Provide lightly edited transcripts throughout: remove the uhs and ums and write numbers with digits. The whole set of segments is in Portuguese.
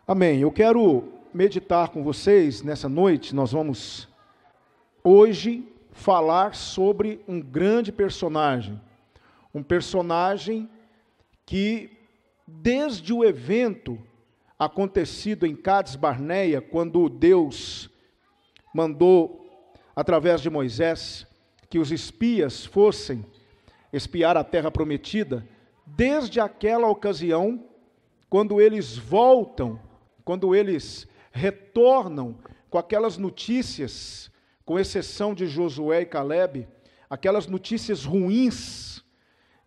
Amém. Eu quero meditar com vocês nessa noite. Nós vamos hoje falar sobre um grande personagem. Um personagem que, desde o evento acontecido em Cades Barneia, quando Deus mandou, através de Moisés, que os espias fossem espiar a terra prometida, desde aquela ocasião, quando eles voltam, quando eles retornam com aquelas notícias, com exceção de Josué e Calebe, aquelas notícias ruins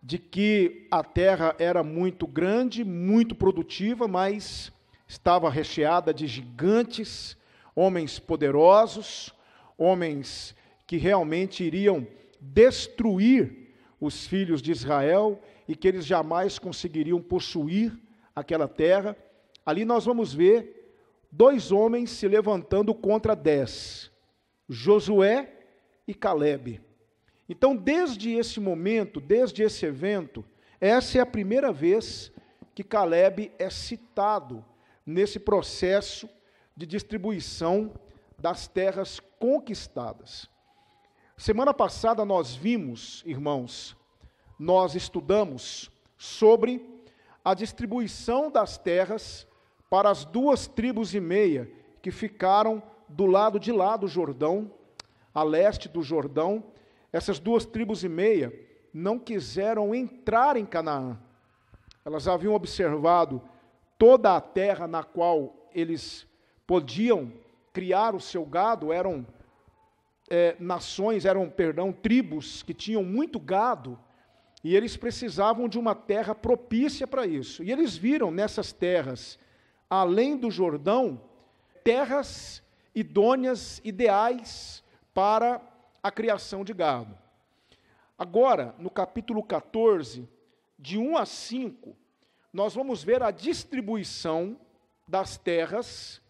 de que a terra era muito grande, muito produtiva, mas estava recheada de gigantes, homens poderosos, homens que realmente iriam destruir os filhos de Israel e que eles jamais conseguiriam possuir aquela terra. Ali nós vamos ver dois homens se levantando contra 10, Josué e Calebe. Então, desde esse momento, desde esse evento, essa é a primeira vez que Calebe é citado nesse processo de distribuição das terras conquistadas. Semana passada nós vimos, irmãos, nós estudamos sobre a distribuição das terras para as 2,5 tribos que ficaram do lado de lá do Jordão, a leste do Jordão. Essas 2,5 tribos não quiseram entrar em Canaã. Elas haviam observado toda a terra na qual eles podiam criar o seu gado, eram tribos que tinham muito gado, e eles precisavam de uma terra propícia para isso. E eles viram nessas terras, além do Jordão, terras idôneas, ideais para a criação de gado. Agora, no capítulo 14, de 1 a 5, nós vamos ver a distribuição das terras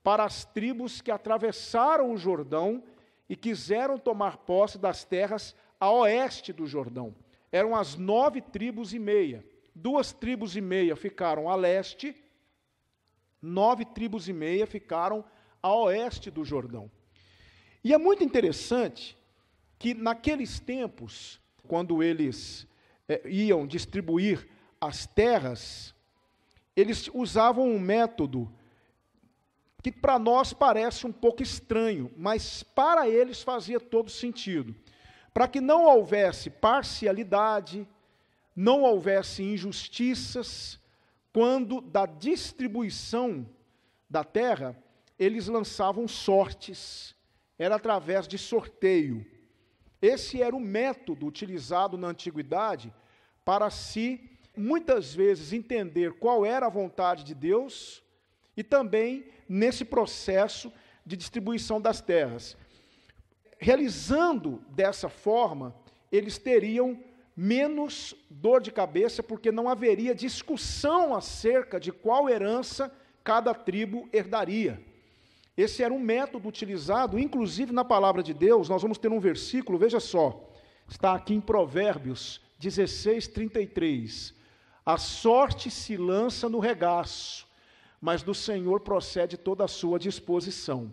para as tribos que atravessaram o Jordão e quiseram tomar posse das terras a oeste do Jordão. Eram as 9,5 tribos. 2,5 tribos ficaram a leste, 9,5 tribos ficaram a oeste do Jordão. E é muito interessante que naqueles tempos, quando eles iam distribuir as terras, eles usavam um método que para nós parece um pouco estranho, mas para eles fazia todo sentido. Para que não houvesse parcialidade, não houvesse injustiças, quando da distribuição da terra, eles lançavam sortes, era através de sorteio. Esse era o método utilizado na antiguidade para se, muitas vezes, entender qual era a vontade de Deus e também nesse processo de distribuição das terras. Realizando dessa forma, eles teriam menos dor de cabeça, porque não haveria discussão acerca de qual herança cada tribo herdaria. Esse era um método utilizado, inclusive na palavra de Deus. Nós vamos ter um versículo, veja só, está aqui em Provérbios 16:33. A sorte se lança no regaço, mas do Senhor procede toda a sua disposição.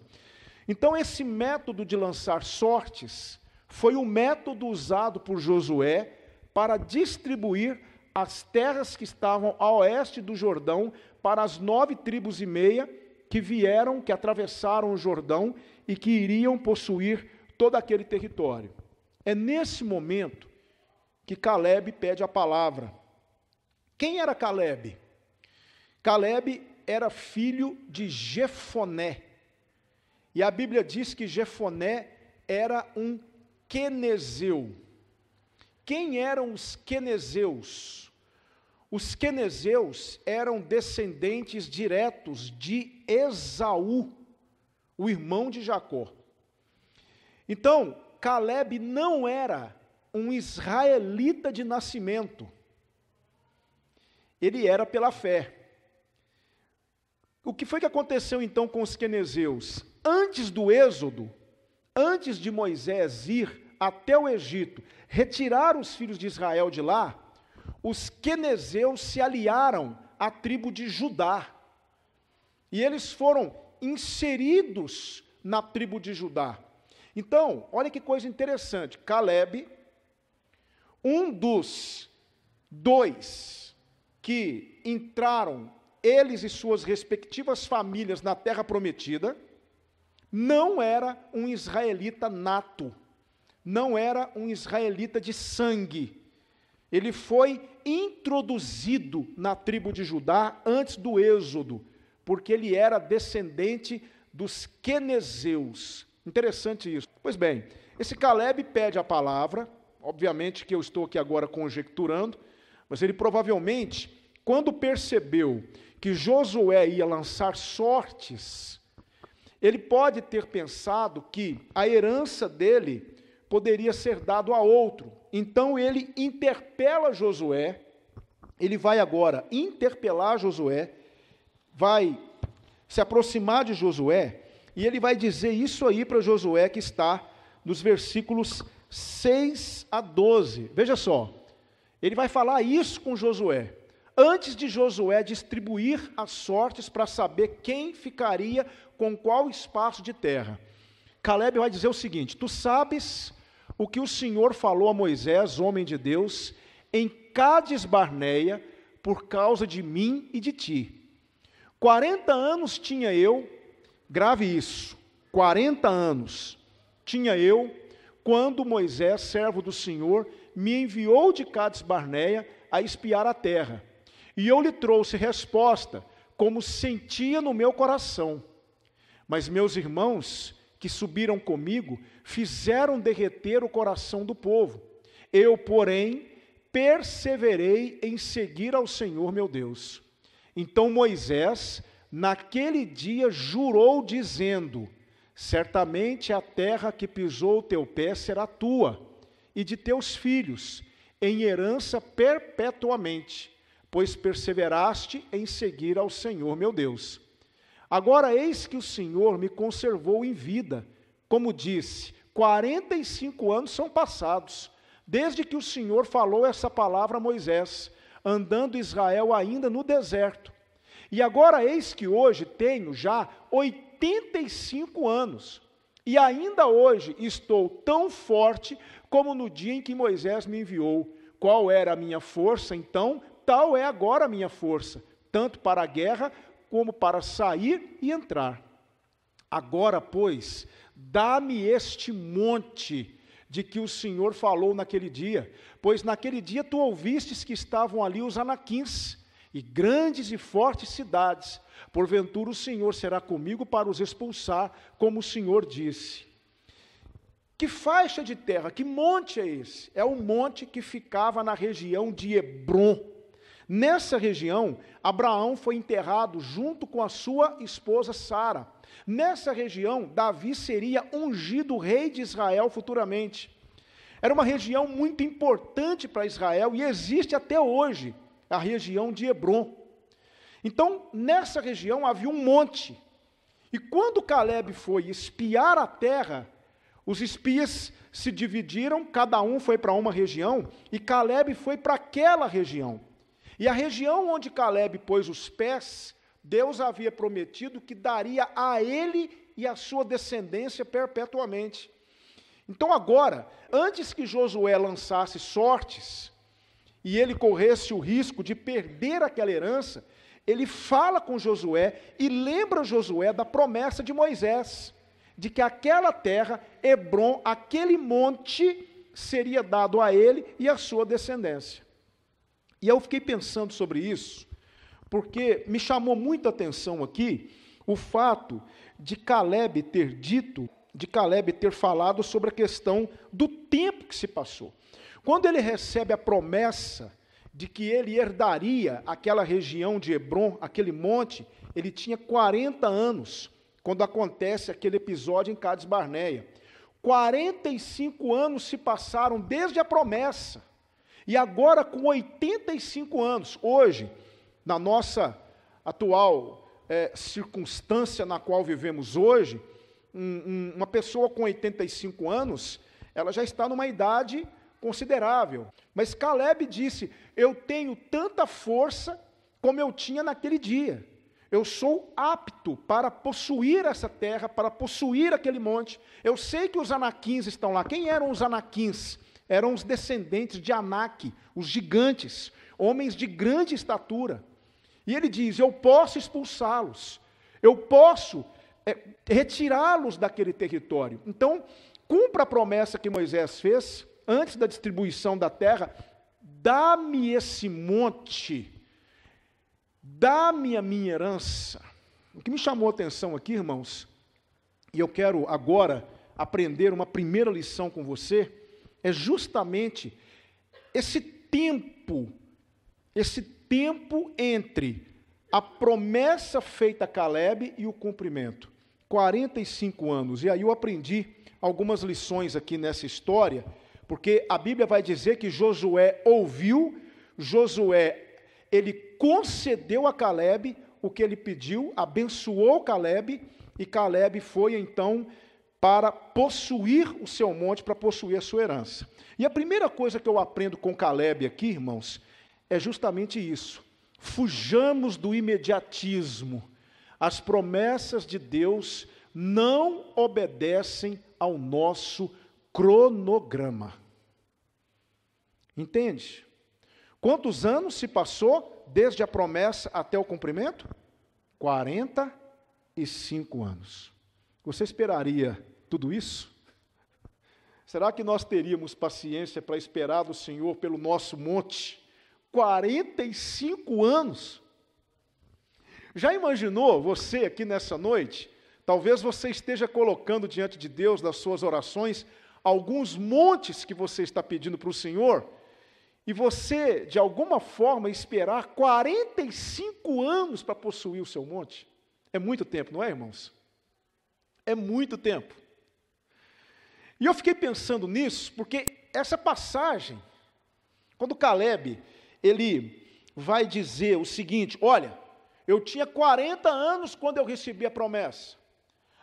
Então, esse método de lançar sortes foi o método usado por Josué para distribuir as terras que estavam a oeste do Jordão para as 9,5 tribos que atravessaram o Jordão e que iriam possuir todo aquele território. É nesse momento que Calebe pede a palavra. Quem era Calebe? Calebe era filho de Jefoné. E a Bíblia diz que Jefoné era um quenezeu. Quem eram os quenezeus? Os quenezeus eram descendentes diretos de Esaú, o irmão de Jacó. Então, Calebe não era um israelita de nascimento. Ele era pela fé. O que foi que aconteceu então com os quenezeus? Antes do Êxodo, antes de Moisés ir até o Egito, retirar os filhos de Israel de lá, os quenezeus se aliaram à tribo de Judá. E eles foram inseridos na tribo de Judá. Então, olha que coisa interessante. Caleb, um dos 2 que entraram, eles e suas respectivas famílias, na terra prometida, não era um israelita nato, não era um israelita de sangue. Ele foi introduzido na tribo de Judá antes do Êxodo, porque ele era descendente dos quenezeus. Interessante isso. Pois bem, esse Caleb pede a palavra, obviamente que eu estou aqui agora conjecturando, mas ele provavelmente, quando percebeu que Josué ia lançar sortes, ele pode ter pensado que a herança dele poderia ser dado a outro. Então ele interpela Josué, ele vai agora interpelar Josué, vai se aproximar de Josué, e ele vai dizer isso aí para Josué, que está nos versículos 6 a 12. Veja só, ele vai falar isso com Josué, antes de Josué distribuir as sortes para saber quem ficaria com qual espaço de terra. Caleb vai dizer o seguinte: tu sabes o que o Senhor falou a Moisés, homem de Deus, em Cades Barneia, por causa de mim e de ti. 40 anos tinha eu, grave isso, 40 anos tinha eu, quando Moisés, servo do Senhor, me enviou de Cades Barneia a espiar a terra. E eu lhe trouxe resposta, como sentia no meu coração. Mas meus irmãos, que subiram comigo, fizeram derreter o coração do povo. Eu, porém, perseverei em seguir ao Senhor meu Deus. Então Moisés, naquele dia, jurou, dizendo: certamente a terra que pisou o teu pé será tua, e de teus filhos, em herança perpetuamente, pois perseveraste em seguir ao Senhor meu Deus. Agora eis que o Senhor me conservou em vida, como disse, 45 anos são passados, desde que o Senhor falou essa palavra a Moisés, andando Israel ainda no deserto. E agora eis que hoje tenho já 85 anos, e ainda hoje estou tão forte como no dia em que Moisés me enviou. Qual era a minha força, então, tal é agora a minha força, tanto para a guerra, como para sair e entrar. Agora, pois, dá-me este monte de que o Senhor falou naquele dia, pois naquele dia tu ouvistes que estavam ali os anaquins, e grandes e fortes cidades. Porventura o Senhor será comigo para os expulsar, como o Senhor disse. Que faixa de terra, que monte é esse? É um monte que ficava na região de Hebrom. Nessa região, Abraão foi enterrado junto com a sua esposa Sara. Nessa região, Davi seria ungido rei de Israel futuramente. Era uma região muito importante para Israel e existe até hoje, a região de Hebrom. Então, nessa região havia um monte. E quando Caleb foi espiar a terra, os espias se dividiram, cada um foi para uma região, e Caleb foi para aquela região. E a região onde Caleb pôs os pés, Deus havia prometido que daria a ele e a sua descendência perpetuamente. Então agora, antes que Josué lançasse sortes, e ele corresse o risco de perder aquela herança, ele fala com Josué e lembra Josué da promessa de Moisés, de que aquela terra, Hebrom, aquele monte, seria dado a ele e a sua descendência. E eu fiquei pensando sobre isso, porque me chamou muita atenção aqui o fato de Caleb ter dito, de Caleb ter falado sobre a questão do tempo que se passou. Quando ele recebe a promessa de que ele herdaria aquela região de Hebrom, aquele monte, ele tinha 40 anos, quando acontece aquele episódio em Cades Barneia. 45 anos se passaram desde a promessa, e agora com 85 anos, hoje, na nossa atual circunstância na qual vivemos hoje, uma pessoa com 85 anos, ela já está numa idade considerável. Mas Caleb disse: eu tenho tanta força como eu tinha naquele dia. eu sou apto para possuir essa terra, para possuir aquele monte. Eu sei que os Anaquins estão lá. Quem eram os Anaquins? Eram os descendentes de Anak, os gigantes, homens de grande estatura. E ele diz, eu posso expulsá-los, eu posso retirá-los daquele território. Então, cumpra a promessa que Moisés fez, antes da distribuição da terra, dá-me esse monte, dá-me a minha herança. O que me chamou a atenção aqui, irmãos, e eu quero agora aprender uma primeira lição com você, é justamente esse tempo entre a promessa feita a Caleb e o cumprimento. 45 anos. E aí eu aprendi algumas lições aqui nessa história, porque a Bíblia vai dizer que Josué ouviu, ele concedeu a Caleb o que ele pediu, abençoou Caleb, e Caleb foi então para possuir o seu monte, para possuir a sua herança. E a primeira coisa que eu aprendo com Caleb aqui, irmãos, é justamente isso. Fujamos do imediatismo. As promessas de Deus não obedecem ao nosso cronograma. Entende? Quantos anos se passou desde a promessa até o cumprimento? 45 anos. Você esperaria tudo isso? Será que nós teríamos paciência para esperar do Senhor pelo nosso monte? 45 anos. Já imaginou você aqui nessa noite? Talvez você esteja colocando diante de Deus, nas suas orações, alguns montes que você está pedindo para o Senhor, e você, de alguma forma, esperar 45 anos para possuir o seu monte. É muito tempo, não é, irmãos? É muito tempo. E eu fiquei pensando nisso, porque essa passagem, quando Caleb, ele vai dizer o seguinte, olha, eu tinha 40 anos quando eu recebi a promessa,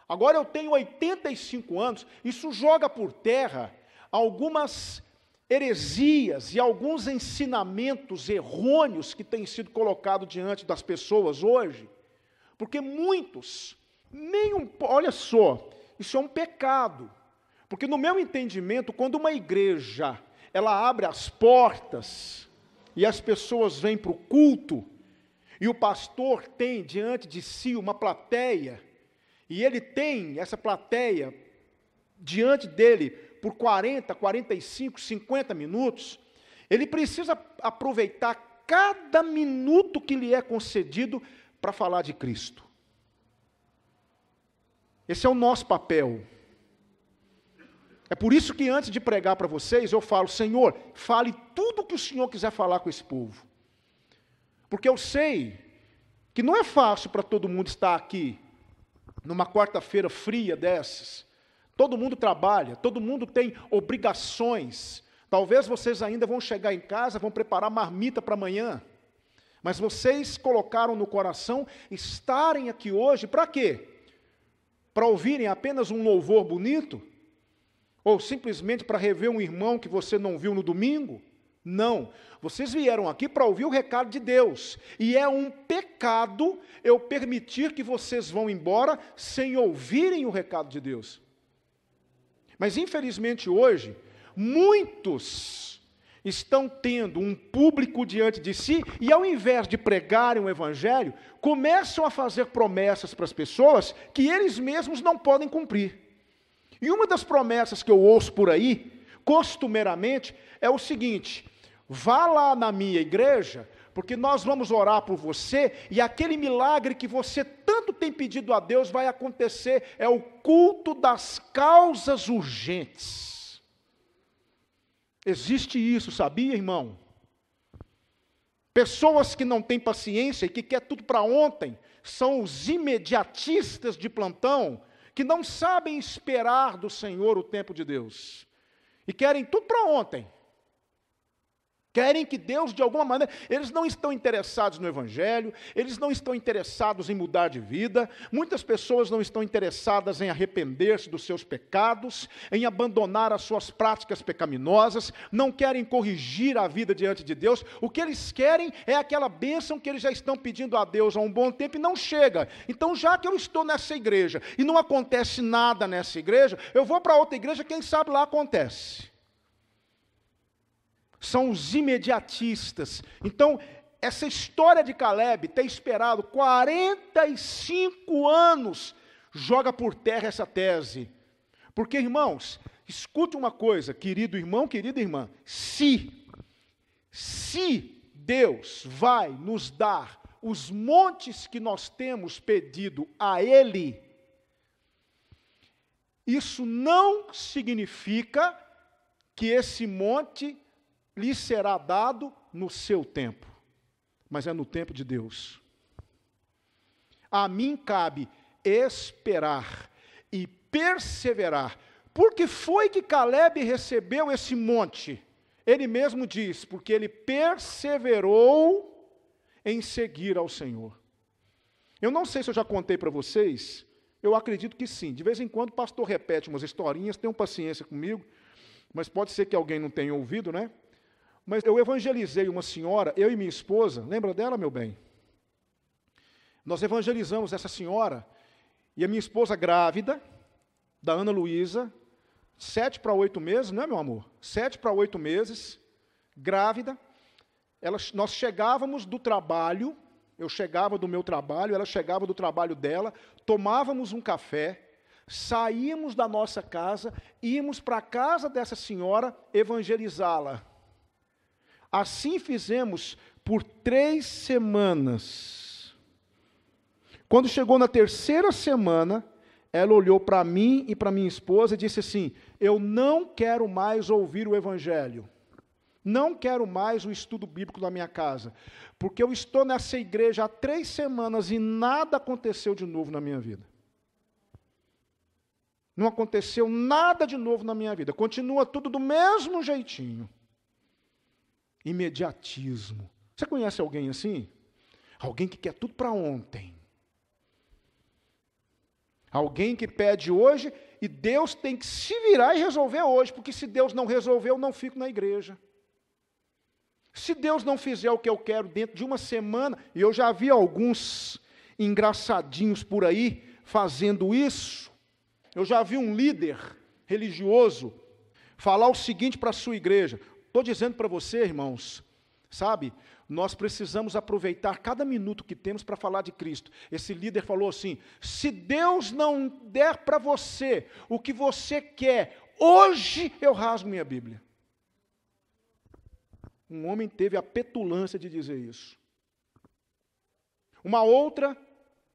agora eu tenho 85 anos, isso joga por terra algumas heresias e alguns ensinamentos errôneos que têm sido colocados diante das pessoas hoje, porque muitos, olha só, isso é um pecado, porque no meu entendimento, quando uma igreja, ela abre as portas, e as pessoas vêm para o culto, e o pastor tem diante de si uma plateia, e ele tem essa plateia diante dele por 40, 45, 50 minutos, ele precisa aproveitar cada minuto que lhe é concedido para falar de Cristo. Esse é o nosso papel. É por isso que antes de pregar para vocês, eu falo, Senhor, fale tudo o que o Senhor quiser falar com esse povo. Porque eu sei que não é fácil para todo mundo estar aqui, numa quarta-feira fria dessas. Todo mundo trabalha, todo mundo tem obrigações. Talvez vocês ainda vão chegar em casa, vão preparar marmita para amanhã. Mas vocês colocaram no coração estarem aqui hoje, para quê? Para ouvirem apenas um louvor bonito? Ou simplesmente para rever um irmão que você não viu no domingo? Não. Vocês vieram aqui para ouvir o recado de Deus. E é um pecado eu permitir que vocês vão embora sem ouvirem o recado de Deus. Mas infelizmente hoje, muitos estão tendo um público diante de si e ao invés de pregarem o evangelho, começam a fazer promessas para as pessoas que eles mesmos não podem cumprir. E uma das promessas que eu ouço por aí, costumeiramente, é o seguinte: vá lá na minha igreja, porque nós vamos orar por você, e aquele milagre que você tanto tem pedido a Deus vai acontecer, é o culto das causas urgentes. Existe isso, sabia, irmão? Pessoas que não têm paciência e que querem tudo para ontem, são os imediatistas de plantão, que não sabem esperar do Senhor o tempo de Deus, e querem tudo para ontem. Querem que Deus, de alguma maneira, eles não estão interessados no Evangelho, eles não estão interessados em mudar de vida, muitas pessoas não estão interessadas em arrepender-se dos seus pecados, em abandonar as suas práticas pecaminosas, não querem corrigir a vida diante de Deus, o que eles querem é aquela bênção que eles já estão pedindo a Deus há um bom tempo e não chega. Então, já que eu estou nessa igreja e não acontece nada nessa igreja, eu vou para outra igreja, quem sabe lá acontece. São os imediatistas. Então, essa história de Caleb ter esperado 45 anos, joga por terra essa tese. Porque, irmãos, escute uma coisa, querido irmão, querida irmã, se Deus vai nos dar os montes que nós temos pedido a Ele, isso não significa que esse monte lhe será dado no seu tempo, mas é no tempo de Deus. A mim cabe esperar e perseverar. Porque foi que Caleb recebeu esse monte? Ele mesmo diz, porque ele perseverou em seguir ao Senhor. Eu não sei se eu já contei para vocês, eu acredito que sim. De vez em quando o pastor repete umas historinhas, tenham paciência comigo, mas pode ser que alguém não tenha ouvido, né? Mas eu evangelizei uma senhora, eu e minha esposa, lembra dela, meu bem? Nós evangelizamos essa senhora, e a minha esposa grávida, da Ana Luísa, 7 para 8 meses, não é, meu amor? 7 para 8 meses, grávida. Nós chegávamos do trabalho, eu chegava do meu trabalho, ela chegava do trabalho dela, tomávamos um café, saímos da nossa casa, íamos para a casa dessa senhora evangelizá-la. Assim fizemos por 3 semanas. Quando chegou na 3ª semana, ela olhou para mim e para minha esposa e disse assim: eu não quero mais ouvir o Evangelho. Não quero mais o estudo bíblico na minha casa. Porque eu estou nessa igreja há 3 semanas e nada aconteceu de novo na minha vida. Não aconteceu nada de novo na minha vida. Continua tudo do mesmo jeitinho. Imediatismo. Você conhece alguém assim? Alguém que quer tudo para ontem. Alguém que pede hoje e Deus tem que se virar e resolver hoje, porque se Deus não resolver, eu não fico na igreja. Se Deus não fizer o que eu quero dentro de uma semana, e eu já vi alguns engraçadinhos por aí fazendo isso, eu já vi um líder religioso falar o seguinte para a sua igreja: estou dizendo para você, irmãos, sabe, nós precisamos aproveitar cada minuto que temos para falar de Cristo. Esse líder falou assim: se Deus não der para você o que você quer, hoje eu rasgo minha Bíblia. Um homem teve a petulância de dizer isso. Uma outra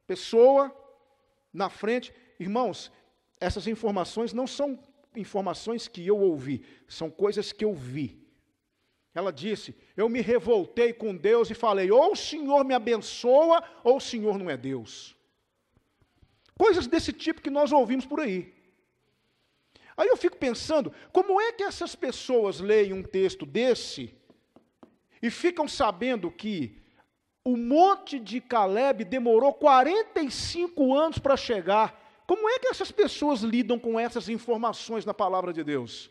pessoa na frente, irmãos, essas informações não são informações que eu ouvi, são coisas que eu vi. Ela disse: eu me revoltei com Deus e falei, ou o Senhor me abençoa, ou o Senhor não é Deus. Coisas desse tipo que nós ouvimos por aí. Aí eu fico pensando, como é que essas pessoas leem um texto desse e ficam sabendo que o monte de Caleb demorou 45 anos para chegar? Como é que essas pessoas lidam com essas informações na palavra de Deus?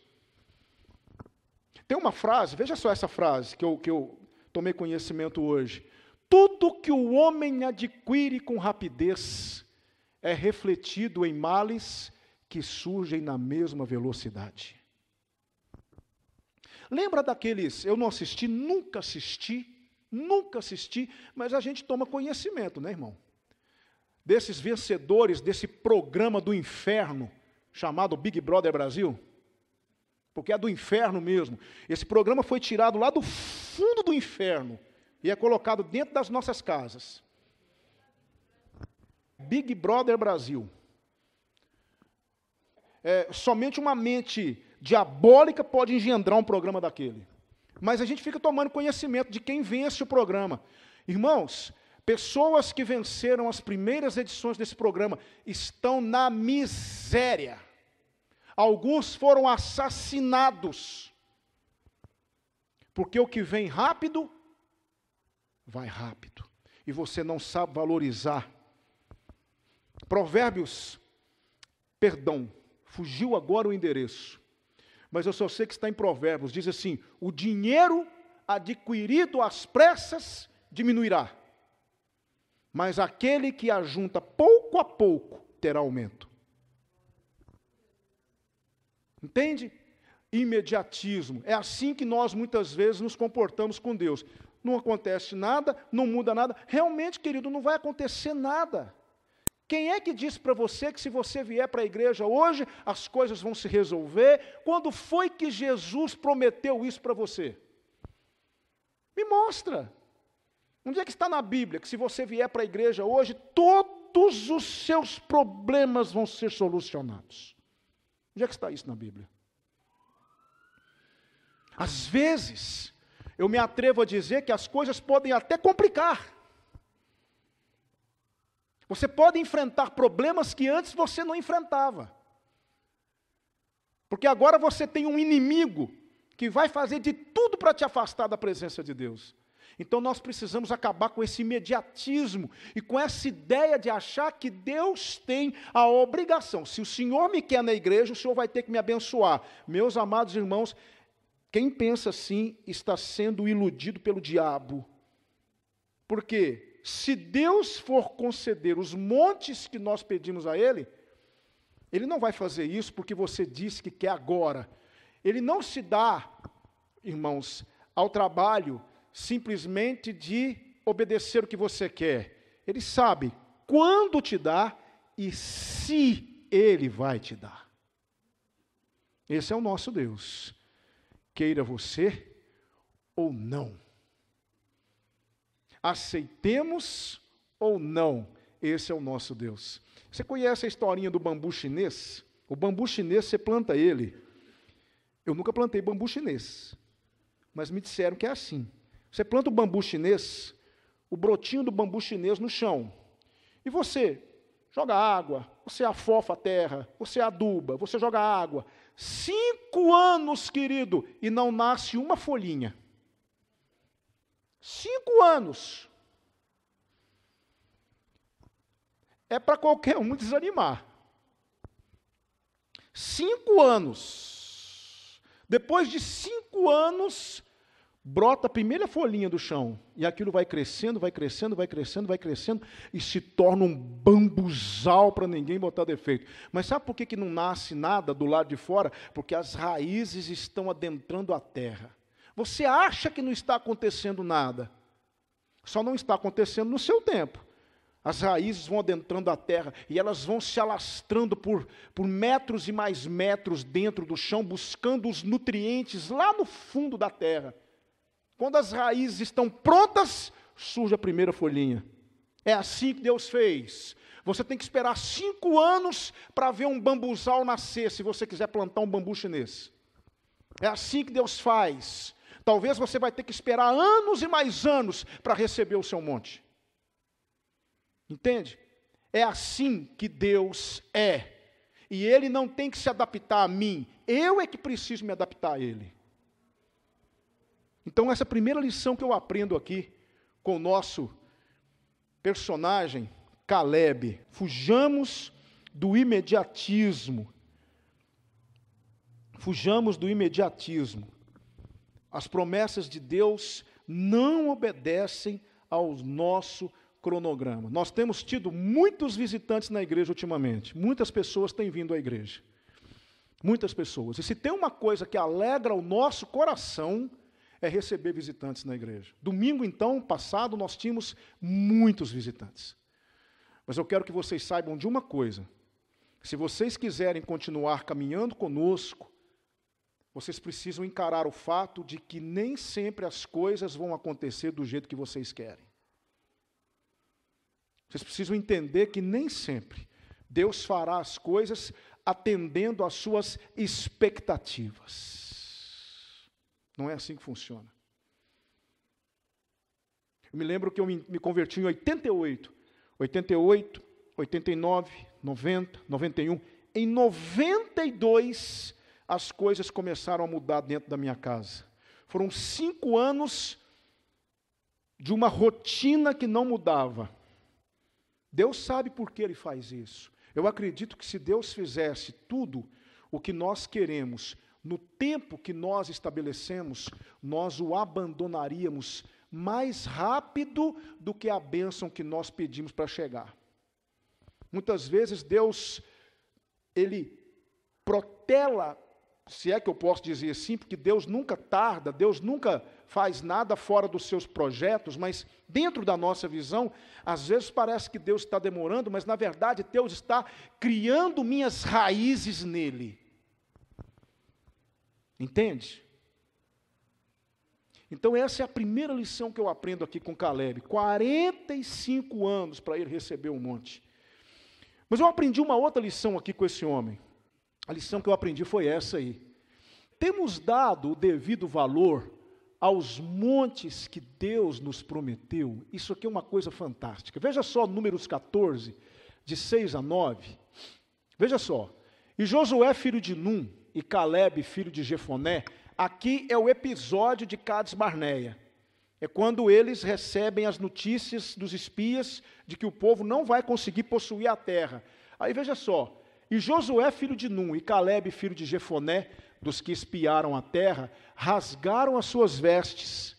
Tem uma frase, veja só essa frase que eu tomei conhecimento hoje. Tudo que o homem adquire com rapidez é refletido em males que surgem na mesma velocidade. Lembra daqueles, eu não assisti, nunca assisti, mas a gente toma conhecimento, né, irmão? Desses vencedores desse programa do inferno, chamado Big Brother Brasil. Porque é do inferno mesmo. Esse programa foi tirado lá do fundo do inferno e é colocado dentro das nossas casas. Big Brother Brasil. Somente uma mente diabólica pode engendrar um programa daquele. Mas a gente fica tomando conhecimento de quem vence o programa. Irmãos, pessoas que venceram as primeiras edições desse programa estão na miséria. Alguns foram assassinados. Porque o que vem rápido, vai rápido. E você não sabe valorizar. Provérbios, fugiu agora o endereço. Mas eu só sei que está em Provérbios. Diz assim: o dinheiro adquirido às pressas diminuirá. Mas aquele que ajunta pouco a pouco terá aumento. Entende? Imediatismo. É assim que nós muitas vezes nos comportamos com Deus. Não acontece nada, não muda nada. Realmente, querido, não vai acontecer nada. Quem é que disse para você que se você vier para a igreja hoje, as coisas vão se resolver? Quando foi que Jesus prometeu isso para você? Me mostra. Onde é que está na Bíblia que se você vier para a igreja hoje, todos os seus problemas vão ser solucionados? Onde é que está isso na Bíblia? Às vezes, eu me atrevo a dizer que as coisas podem até complicar. Você pode enfrentar problemas que antes você não enfrentava. Porque agora você tem um inimigo que vai fazer de tudo para te afastar da presença de Deus. Então nós precisamos acabar com esse imediatismo e com essa ideia de achar que Deus tem a obrigação. Se o Senhor me quer na igreja, o Senhor vai ter que me abençoar. Meus amados irmãos, quem pensa assim está sendo iludido pelo diabo. Por quê? Se Deus for conceder os montes que nós pedimos a Ele, Ele não vai fazer isso porque você disse que quer agora. Ele não se dá, irmãos, ao trabalho simplesmente de obedecer o que você quer. Ele sabe quando te dá e se Ele vai te dar. Esse é o nosso Deus. Queira você ou não. Aceitemos ou não, esse é o nosso Deus. Você conhece a historinha do bambu chinês? O bambu chinês, você planta ele. Eu nunca plantei bambu chinês, mas me disseram que é assim. Você planta o bambu chinês, o brotinho do bambu chinês no chão, e você joga água, você afofa a terra, você aduba, você joga água. 5 anos, querido, e não nasce uma folhinha. 5 anos. É para qualquer um desanimar. 5 anos. Depois de 5 anos, brota a primeira folhinha do chão. E aquilo vai crescendo, vai crescendo, vai crescendo, vai crescendo, e se torna um bambuzal para ninguém botar defeito. Mas sabe por que não nasce nada do lado de fora? Porque as raízes estão adentrando a terra. Você acha que não está acontecendo nada. Só não está acontecendo no seu tempo. As raízes vão adentrando a terra e elas vão se alastrando por metros e mais metros dentro do chão, buscando os nutrientes lá no fundo da terra. Quando as raízes estão prontas, surge a primeira folhinha. É assim que Deus fez. Você tem que esperar 5 anos para ver um bambuzal nascer, se você quiser plantar um bambu chinês. É assim que Deus faz. Talvez você vai ter que esperar anos e mais anos para receber o seu monte. Entende? É assim que Deus é. E Ele não tem que se adaptar a mim. Eu é que preciso me adaptar a Ele. Então, essa primeira lição que eu aprendo aqui com o nosso personagem, Caleb. Fujamos do imediatismo. Fujamos do imediatismo. As promessas de Deus não obedecem ao nosso cronograma. Nós temos tido muitos visitantes na igreja ultimamente. Muitas pessoas têm vindo à igreja. Muitas pessoas. E se tem uma coisa que alegra o nosso coração, é receber visitantes na igreja. Domingo, então, passado, nós tínhamos muitos visitantes. Mas eu quero que vocês saibam de uma coisa. Se vocês quiserem continuar caminhando conosco, vocês precisam encarar o fato de que nem sempre as coisas vão acontecer do jeito que vocês querem. Vocês precisam entender que nem sempre Deus fará as coisas atendendo às suas expectativas. Não é assim que funciona. Eu me lembro que eu me converti em 88. 88, 89, 90, 91. Em 92, as coisas começaram a mudar dentro da minha casa. Foram 5 anos de uma rotina que não mudava. Deus sabe por que Ele faz isso. Eu acredito que se Deus fizesse tudo o que nós queremos, no tempo que nós estabelecemos, nós o abandonaríamos mais rápido do que a bênção que nós pedimos para chegar. Muitas vezes Deus, Ele protela, se é que eu posso dizer assim, porque Deus nunca tarda, Deus nunca faz nada fora dos seus projetos, mas dentro da nossa visão, às vezes parece que Deus está demorando, mas na verdade Deus está criando minhas raízes nele. Entende? Então essa é a primeira lição que eu aprendo aqui com Caleb. 45 anos para ele receber um monte. Mas eu aprendi uma outra lição aqui com esse homem. A lição que eu aprendi foi essa aí. Temos dado o devido valor aos montes que Deus nos prometeu. Isso aqui é uma coisa fantástica. Veja só Números 14, de 6 a 9. Veja só. E Josué, filho de Num, e Caleb, filho de Jefoné, aqui é o episódio de Cades Barneia. É quando eles recebem as notícias dos espias de que o povo não vai conseguir possuir a terra. Aí veja só. E Josué, filho de Num, e Caleb, filho de Jefoné, dos que espiaram a terra, rasgaram as suas vestes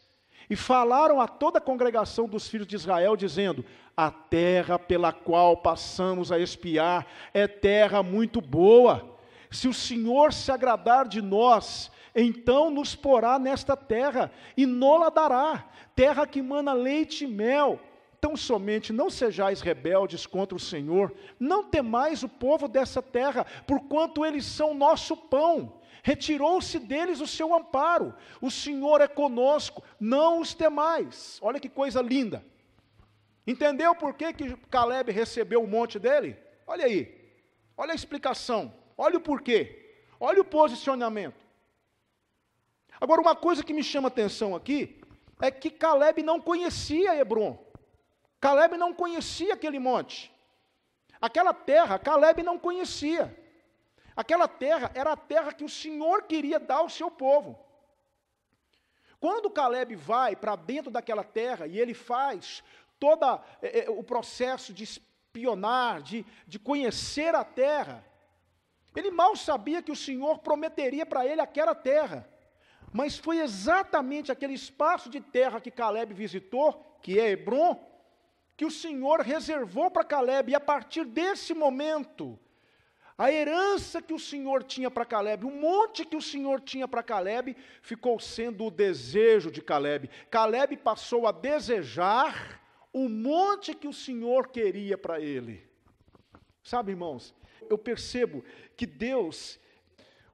e falaram a toda a congregação dos filhos de Israel, dizendo: a terra pela qual passamos a espiar é terra muito boa. Se o Senhor se agradar de nós, então nos porá nesta terra e nola dará, terra que mana leite e mel. Tão somente não sejais rebeldes contra o Senhor, não temais o povo dessa terra, porquanto eles são nosso pão. Retirou-se deles o seu amparo. O Senhor é conosco, não os temais. Olha que coisa linda. Entendeu por que Caleb recebeu o monte dele? Olha aí. Olha a explicação. Olha o porquê. Olha o posicionamento. Agora, uma coisa que me chama a atenção aqui é que Caleb não conhecia Hebron. Caleb não conhecia aquele monte. Aquela terra, Caleb não conhecia. Aquela terra era a terra que o Senhor queria dar ao seu povo. Quando Caleb vai para dentro daquela terra e ele faz todo o processo de espionar, de conhecer a terra, ele mal sabia que o Senhor prometeria para ele aquela terra. Mas foi exatamente aquele espaço de terra que Caleb visitou, que é Hebron, que o Senhor reservou para Caleb. E a partir desse momento, a herança que o Senhor tinha para Caleb, o monte que o Senhor tinha para Caleb, ficou sendo o desejo de Caleb. Caleb passou a desejar o monte que o Senhor queria para ele. Sabe, irmãos, eu percebo que Deus,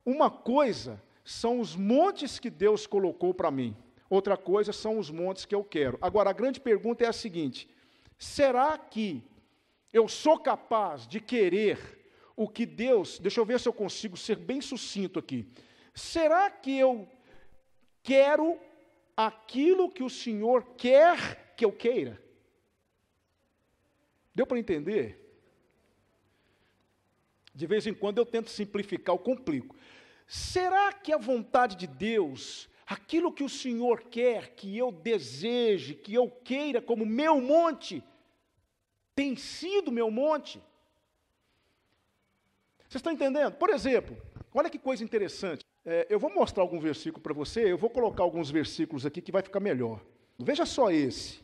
uma coisa são os montes que Deus colocou para mim, outra coisa são os montes que eu quero. Agora, a grande pergunta é a seguinte: será que eu sou capaz de querer o que Deus, deixa eu ver se eu consigo ser bem sucinto aqui, será que eu quero aquilo que o Senhor quer que eu queira? Deu para entender? De vez em quando eu tento simplificar, eu complico. Será que a vontade de Deus, aquilo que o Senhor quer que eu deseje, que eu queira como meu monte, tem sido meu monte? Vocês estão entendendo? Por exemplo, olha que coisa interessante. Eu vou mostrar algum versículo para você, eu vou colocar alguns versículos aqui que vai ficar melhor. Veja só esse.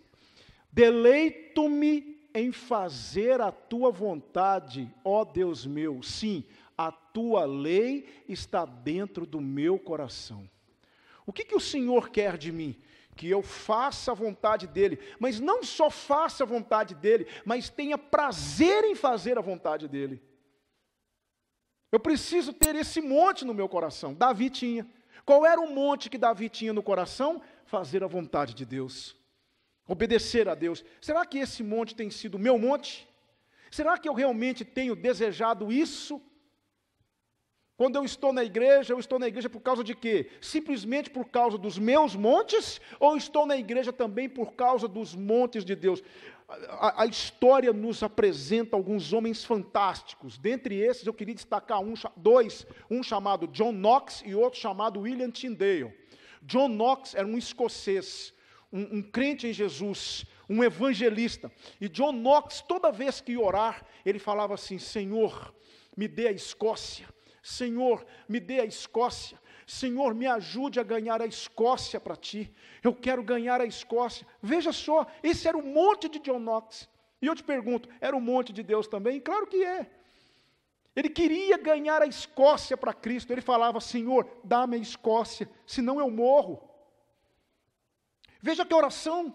Deleito-me em fazer a tua vontade, ó Deus meu. Sim, a tua lei está dentro do meu coração. O que o Senhor quer de mim? Que eu faça a vontade dEle, mas não só faça a vontade dEle, mas tenha prazer em fazer a vontade dEle. Eu preciso ter esse monte no meu coração. Davi tinha. Qual era o monte que Davi tinha no coração? Fazer a vontade de Deus. Obedecer a Deus. Será que esse monte tem sido meu monte? Será que eu realmente tenho desejado isso? Quando eu estou na igreja por causa de quê? Simplesmente por causa dos meus montes? Ou estou na igreja também por causa dos montes de Deus? A história nos apresenta alguns homens fantásticos. Dentre esses eu queria destacar dois, um chamado John Knox e outro chamado William Tyndale. John Knox era um escocês, um crente em Jesus, um evangelista. E John Knox, toda vez que ia orar, ele falava assim: Senhor, me dê a Escócia. Senhor, me dê a Escócia. Senhor, me ajude a ganhar a Escócia para ti. Eu quero ganhar a Escócia. Veja só, esse era o monte de John Knox. E eu te pergunto, era o monte de Deus também? Claro que é. Ele queria ganhar a Escócia para Cristo. Ele falava: Senhor, dá-me a Escócia, senão eu morro. Veja que oração.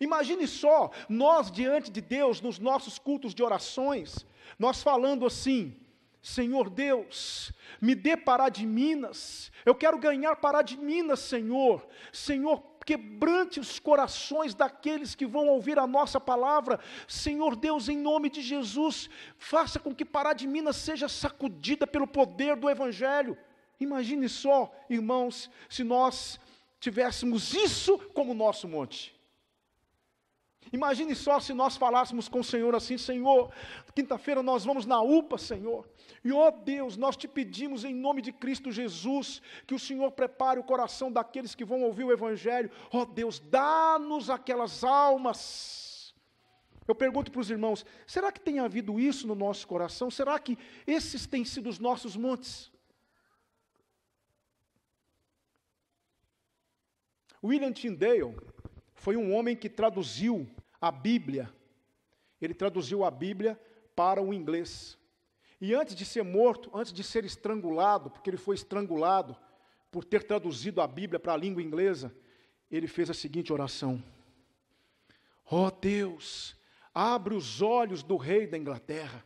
Imagine só, nós diante de Deus, nos nossos cultos de orações, nós falando assim: Senhor Deus, me dê Pará de Minas, eu quero ganhar Pará de Minas, Senhor. Senhor, quebrante os corações daqueles que vão ouvir a nossa palavra. Senhor Deus, em nome de Jesus, faça com que Pará de Minas seja sacudida pelo poder do Evangelho. Imagine só, irmãos, se nós tivéssemos isso como nosso monte. Imagine só se nós falássemos com o Senhor assim: Senhor, quinta-feira nós vamos na UPA, Senhor, e ó Deus, nós te pedimos em nome de Cristo Jesus, que o Senhor prepare o coração daqueles que vão ouvir o Evangelho. Ó Deus, dá-nos aquelas almas. Eu pergunto para os irmãos: será que tem havido isso no nosso coração? Será que esses têm sido os nossos montes? William Tyndale foi um homem que traduziu a Bíblia. Ele traduziu a Bíblia para o inglês. E antes de ser morto, antes de ser estrangulado, porque ele foi estrangulado por ter traduzido a Bíblia para a língua inglesa, ele fez a seguinte oração: ó Deus, abre os olhos do rei da Inglaterra.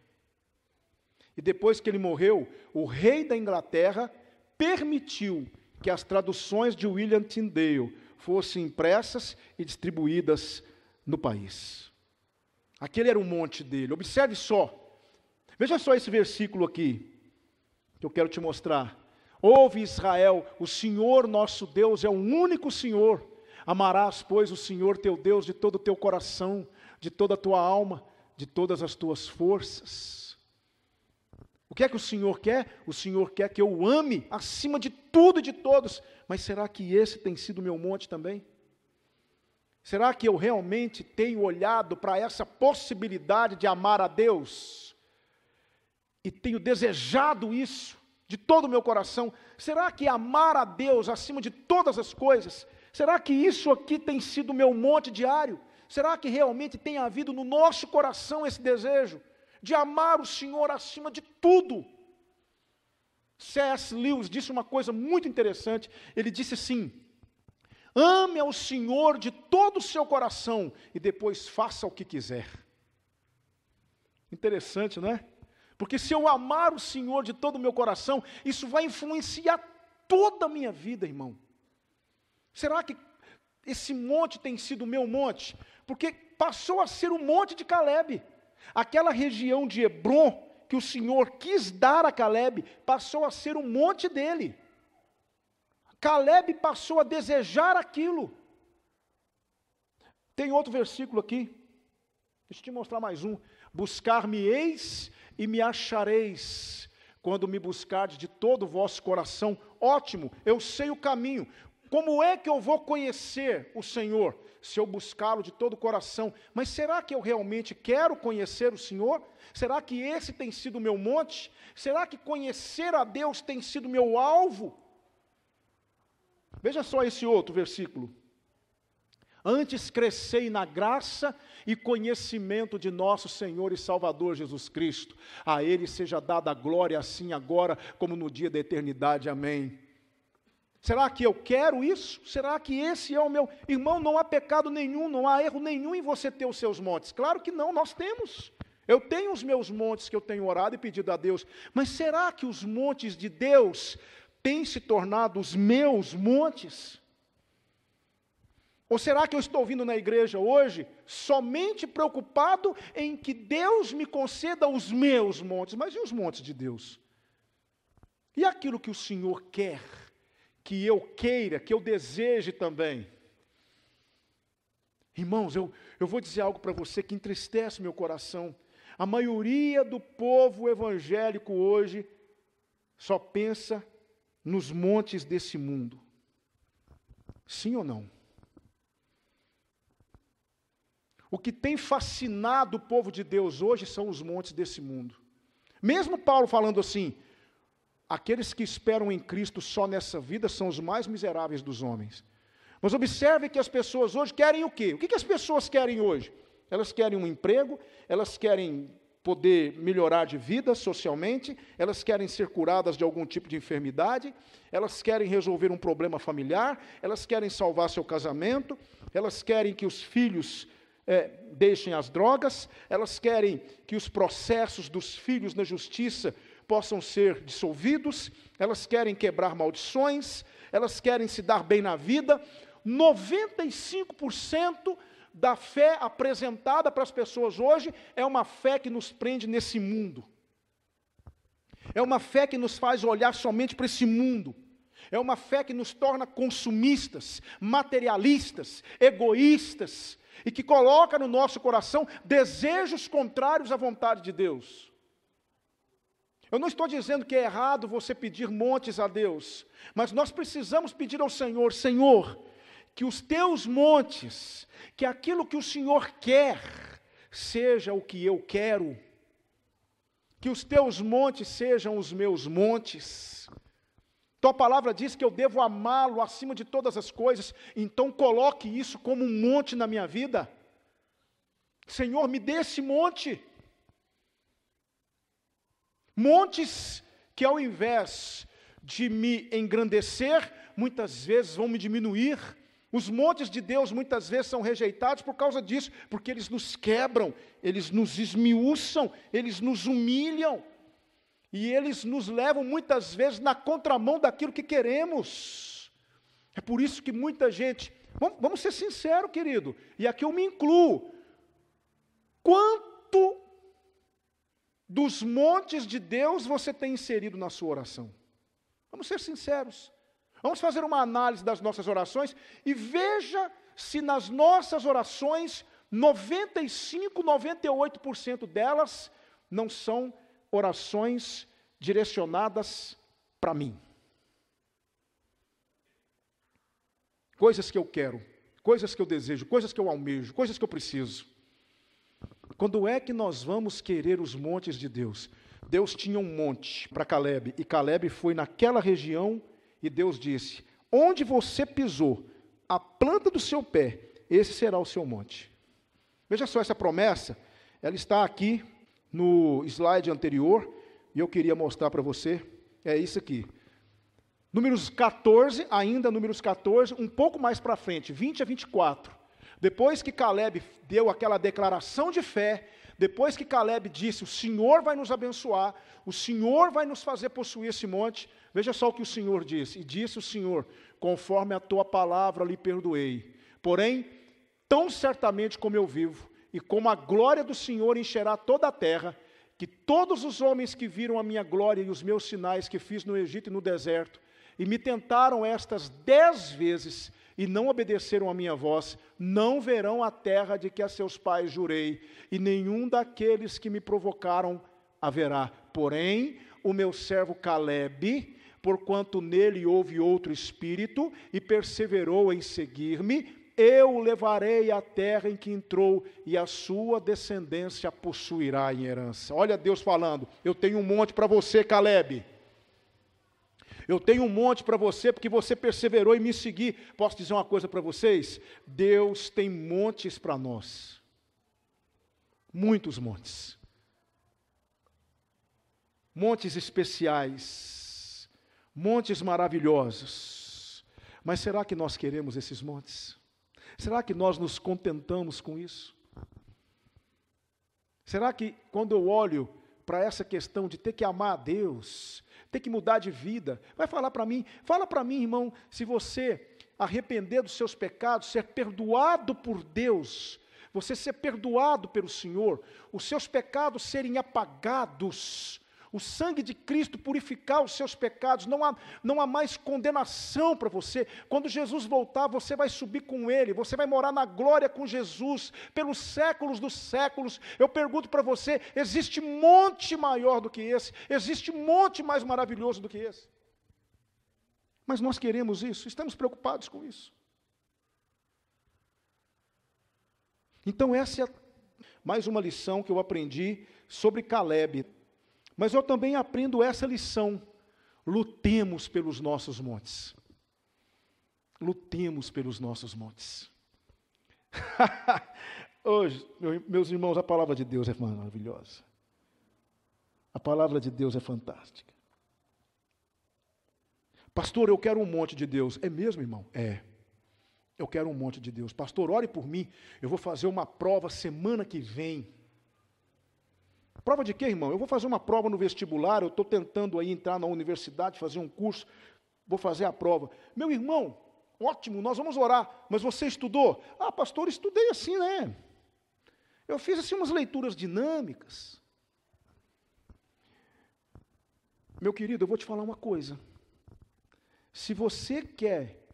E depois que ele morreu, o rei da Inglaterra permitiu que as traduções de William Tyndale fossem impressas e distribuídas no país. Aquele era o monte dele. Observe só. Veja só esse versículo aqui, que eu quero te mostrar. Ouve, Israel, o Senhor nosso Deus é o único Senhor. Amarás, pois, o Senhor teu Deus de todo o teu coração, de toda a tua alma, de todas as tuas forças. O que é que o Senhor quer? O Senhor quer que eu o ame acima de tudo e de todos. Mas será que esse tem sido o meu monte também? Será que eu realmente tenho olhado para essa possibilidade de amar a Deus? E tenho desejado isso de todo o meu coração? Será que amar a Deus acima de todas as coisas, será que isso aqui tem sido o meu monte diário? Será que realmente tem havido no nosso coração esse desejo de amar o Senhor acima de tudo? C.S. Lewis disse uma coisa muito interessante. Ele disse assim: ame ao Senhor de todo o seu coração e depois faça o que quiser. Interessante, não é? Porque se eu amar o Senhor de todo o meu coração, isso vai influenciar toda a minha vida, irmão. Será que esse monte tem sido o meu monte? Porque passou a ser o monte de Calebe. Aquela região de Hebrom, que o Senhor quis dar a Calebe, passou a ser o monte dele. Calebe passou a desejar aquilo. Tem outro versículo aqui. Deixa eu te mostrar mais um. Buscar-me-eis e me achareis, quando me buscardes de todo o vosso coração. Ótimo, eu sei o caminho. Como é que eu vou conhecer o Senhor? Se eu buscá-lo de todo o coração. Mas será que eu realmente quero conhecer o Senhor? Será que esse tem sido o meu monte? Será que conhecer a Deus tem sido meu alvo? Veja só esse outro versículo. Antes crescei na graça e conhecimento de nosso Senhor e Salvador Jesus Cristo. A Ele seja dada a glória assim agora como no dia da eternidade. Amém. Será que eu quero isso? Será que esse é o meu... Irmão, não há pecado nenhum, não há erro nenhum em você ter os seus montes. Claro que não, nós temos. Eu tenho os meus montes que eu tenho orado e pedido a Deus. Mas será que os montes de Deus têm se tornado os meus montes? Ou será que eu estou vindo na igreja hoje somente preocupado em que Deus me conceda os meus montes? Mas e os montes de Deus? E aquilo que o Senhor quer, que eu queira, que eu deseje também? Irmãos, eu vou dizer algo para você que entristece meu coração. A maioria do povo evangélico hoje só pensa nos montes desse mundo. Sim ou não? O que tem fascinado o povo de Deus hoje são os montes desse mundo. Mesmo Paulo falando assim, aqueles que esperam em Cristo só nessa vida são os mais miseráveis dos homens. Mas observe que as pessoas hoje querem o quê? O que as pessoas querem hoje? Elas querem um emprego, elas querem poder melhorar de vida socialmente, elas querem ser curadas de algum tipo de enfermidade, elas querem resolver um problema familiar, elas querem salvar seu casamento, elas querem que os filhos deixem as drogas, elas querem que os processos dos filhos na justiça possam ser dissolvidos, elas querem quebrar maldições, elas querem se dar bem na vida. 95% da fé apresentada para as pessoas hoje é uma fé que nos prende nesse mundo. É uma fé que nos faz olhar somente para esse mundo. É uma fé que nos torna consumistas, materialistas, egoístas, e que coloca no nosso coração desejos contrários à vontade de Deus. Eu não estou dizendo que é errado você pedir montes a Deus, mas nós precisamos pedir ao Senhor, Senhor, que os teus montes, que aquilo que o Senhor quer, seja o que eu quero, que os teus montes sejam os meus montes. Tua palavra diz que eu devo amá-lo acima de todas as coisas, então coloque isso como um monte na minha vida. Senhor, me dê esse monte. Montes que ao invés de me engrandecer, muitas vezes vão me diminuir. Os montes de Deus muitas vezes são rejeitados por causa disso, porque eles nos quebram, eles nos esmiuçam, eles nos humilham. E eles nos levam muitas vezes na contramão daquilo que queremos. É por isso que muita gente, vamos ser sinceros, querido, e aqui eu me incluo, quanto dos montes de Deus você tem inserido na sua oração? Vamos ser sinceros. Vamos fazer uma análise das nossas orações e veja se nas nossas orações, 95, 98% delas não são orações direcionadas para mim. Coisas que eu quero, coisas que eu desejo, coisas que eu almejo, coisas que eu preciso. Quando é que nós vamos querer os montes de Deus? Deus tinha um monte para Caleb, e Caleb foi naquela região, e Deus disse, onde você pisou, a planta do seu pé, esse será o seu monte. Veja só essa promessa, ela está aqui no slide anterior, e eu queria mostrar para você, é isso aqui. Números 14, ainda números 14, um pouco mais para frente, 20 a 24. Depois que Caleb deu aquela declaração de fé, depois que Caleb disse, o Senhor vai nos abençoar, o Senhor vai nos fazer possuir esse monte, veja só o que o Senhor disse, e disse o Senhor, conforme a tua palavra lhe perdoei, porém, tão certamente como eu vivo, e como a glória do Senhor encherá toda a terra, que todos os homens que viram a minha glória e os meus sinais que fiz no Egito e no deserto, e me tentaram estas 10 vezes, e não obedeceram a minha voz, não verão a terra de que a seus pais jurei, e nenhum daqueles que me provocaram haverá. Porém, o meu servo Caleb, porquanto nele houve outro espírito, e perseverou em seguir-me, eu o levarei à terra em que entrou, e a sua descendência possuirá em herança. Olha Deus falando, eu tenho um monte para você, Caleb. Eu tenho um monte para você, porque você perseverou em me seguir. Posso dizer uma coisa para vocês? Deus tem montes para nós. Muitos montes. Montes especiais. Montes maravilhosos. Mas será que nós queremos esses montes? Será que nós nos contentamos com isso? Será que quando eu olho para essa questão de ter que amar a Deus, ter que mudar de vida, vai falar para mim, fala para mim, irmão, se você arrepender dos seus pecados, ser perdoado por Deus, você ser perdoado pelo Senhor, os seus pecados serem apagados, o sangue de Cristo purificar os seus pecados, não há mais condenação para você. Quando Jesus voltar, você vai subir com Ele, você vai morar na glória com Jesus, pelos séculos dos séculos. Eu pergunto para você, existe monte maior do que esse? Existe monte mais maravilhoso do que esse? Mas nós queremos isso, estamos preocupados com isso. Então essa é mais uma lição que eu aprendi sobre Calebe. Mas eu também aprendo essa lição: lutemos pelos nossos montes. Lutemos pelos nossos montes. Hoje, meus irmãos, a palavra de Deus é maravilhosa. A palavra de Deus é fantástica. Pastor, eu quero um monte de Deus. É mesmo, irmão? É. Eu quero um monte de Deus. Pastor, ore por mim. Eu vou fazer uma prova semana que vem. Prova de quê, irmão? Eu vou fazer uma prova no vestibular. Eu estou tentando aí entrar na universidade, fazer um curso. Vou fazer a prova. Meu irmão, ótimo, nós vamos orar. Mas você estudou? Ah, pastor, estudei assim, né? Eu fiz assim umas leituras dinâmicas. Meu querido, eu vou te falar uma coisa. Se você quer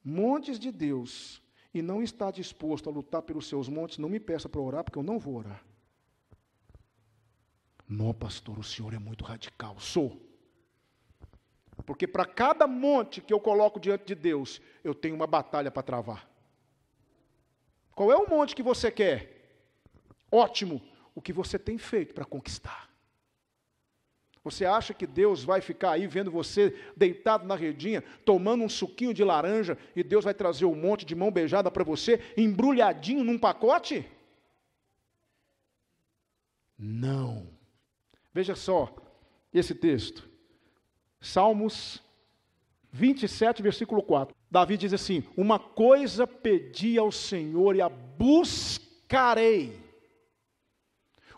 montes de Deus e não está disposto a lutar pelos seus montes, não me peça para orar, porque eu não vou orar. Não, pastor, o senhor é muito radical. Sou. Porque para cada monte que eu coloco diante de Deus, eu tenho uma batalha para travar. Qual é o monte que você quer? Ótimo. O que você tem feito para conquistar? Você acha que Deus vai ficar aí vendo você deitado na redinha, tomando um suquinho de laranja, e Deus vai trazer um monte de mão beijada para você, embrulhadinho num pacote? Não. Veja só esse texto. Salmos 27, versículo 4. Davi diz assim: uma coisa pedi ao Senhor e a buscarei.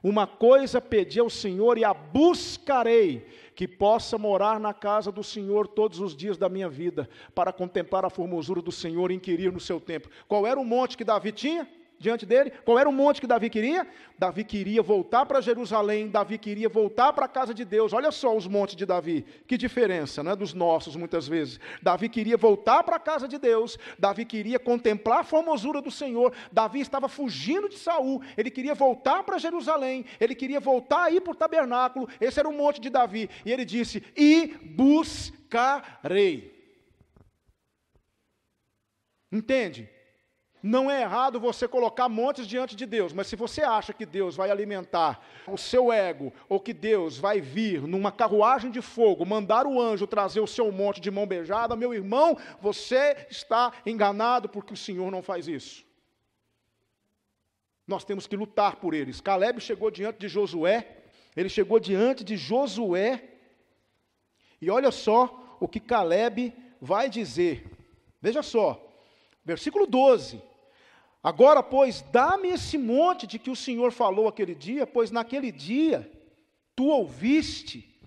Uma coisa pedi ao Senhor e a buscarei, que possa morar na casa do Senhor todos os dias da minha vida, para contemplar a formosura do Senhor e inquirir no seu templo. Qual era o monte que Davi tinha diante dele? Qual era o monte que Davi queria? Davi queria voltar para Jerusalém, Davi queria voltar para a casa de Deus. Olha só os montes de Davi, que diferença, né, dos nossos muitas vezes. Davi queria voltar para a casa de Deus, Davi queria contemplar a formosura do Senhor, Davi estava fugindo de Saul, ele queria voltar para Jerusalém, ele queria voltar aí para o tabernáculo. Esse era o monte de Davi, e ele disse: e buscarei. Entende? Não é errado você colocar montes diante de Deus, mas se você acha que Deus vai alimentar o seu ego, ou que Deus vai vir numa carruagem de fogo, mandar o anjo trazer o seu monte de mão beijada, meu irmão, você está enganado, porque o Senhor não faz isso. Nós temos que lutar por eles. Calebe chegou diante de Josué, e olha só o que Calebe vai dizer. Veja só, versículo 12. Agora, pois, dá-me esse monte de que o Senhor falou aquele dia, pois naquele dia tu ouviste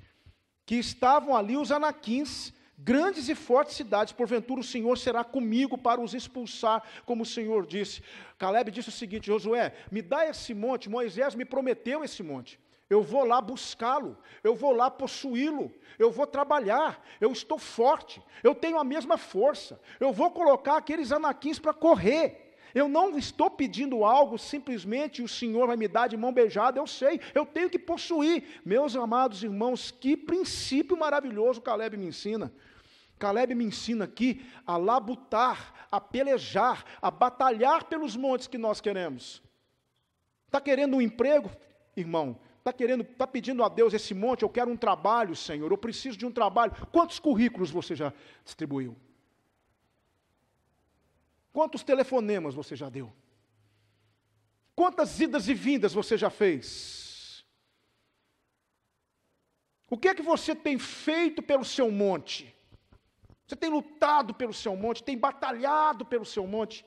que estavam ali os anaquins, grandes e fortes cidades, porventura o Senhor será comigo para os expulsar, como o Senhor disse. Calebe disse o seguinte: Josué, me dá esse monte, Moisés me prometeu esse monte. Eu vou lá buscá-lo, eu vou lá possuí-lo, eu vou trabalhar, eu estou forte, eu tenho a mesma força, eu vou colocar aqueles anaquins para correr. Eu não estou pedindo algo simplesmente o Senhor vai me dar de mão beijada, eu sei, eu tenho que possuir. Meus amados irmãos, que princípio maravilhoso Calebe me ensina. Calebe me ensina aqui a labutar, a pelejar, a batalhar pelos montes que nós queremos. Está querendo um emprego, irmão? Está pedindo a Deus esse monte? Eu quero um trabalho, Senhor, eu preciso de um trabalho. Quantos currículos você já distribuiu? Quantos telefonemas você já deu? Quantas idas e vindas você já fez? O que é que você tem feito pelo seu monte? Você tem lutado pelo seu monte, tem batalhado pelo seu monte?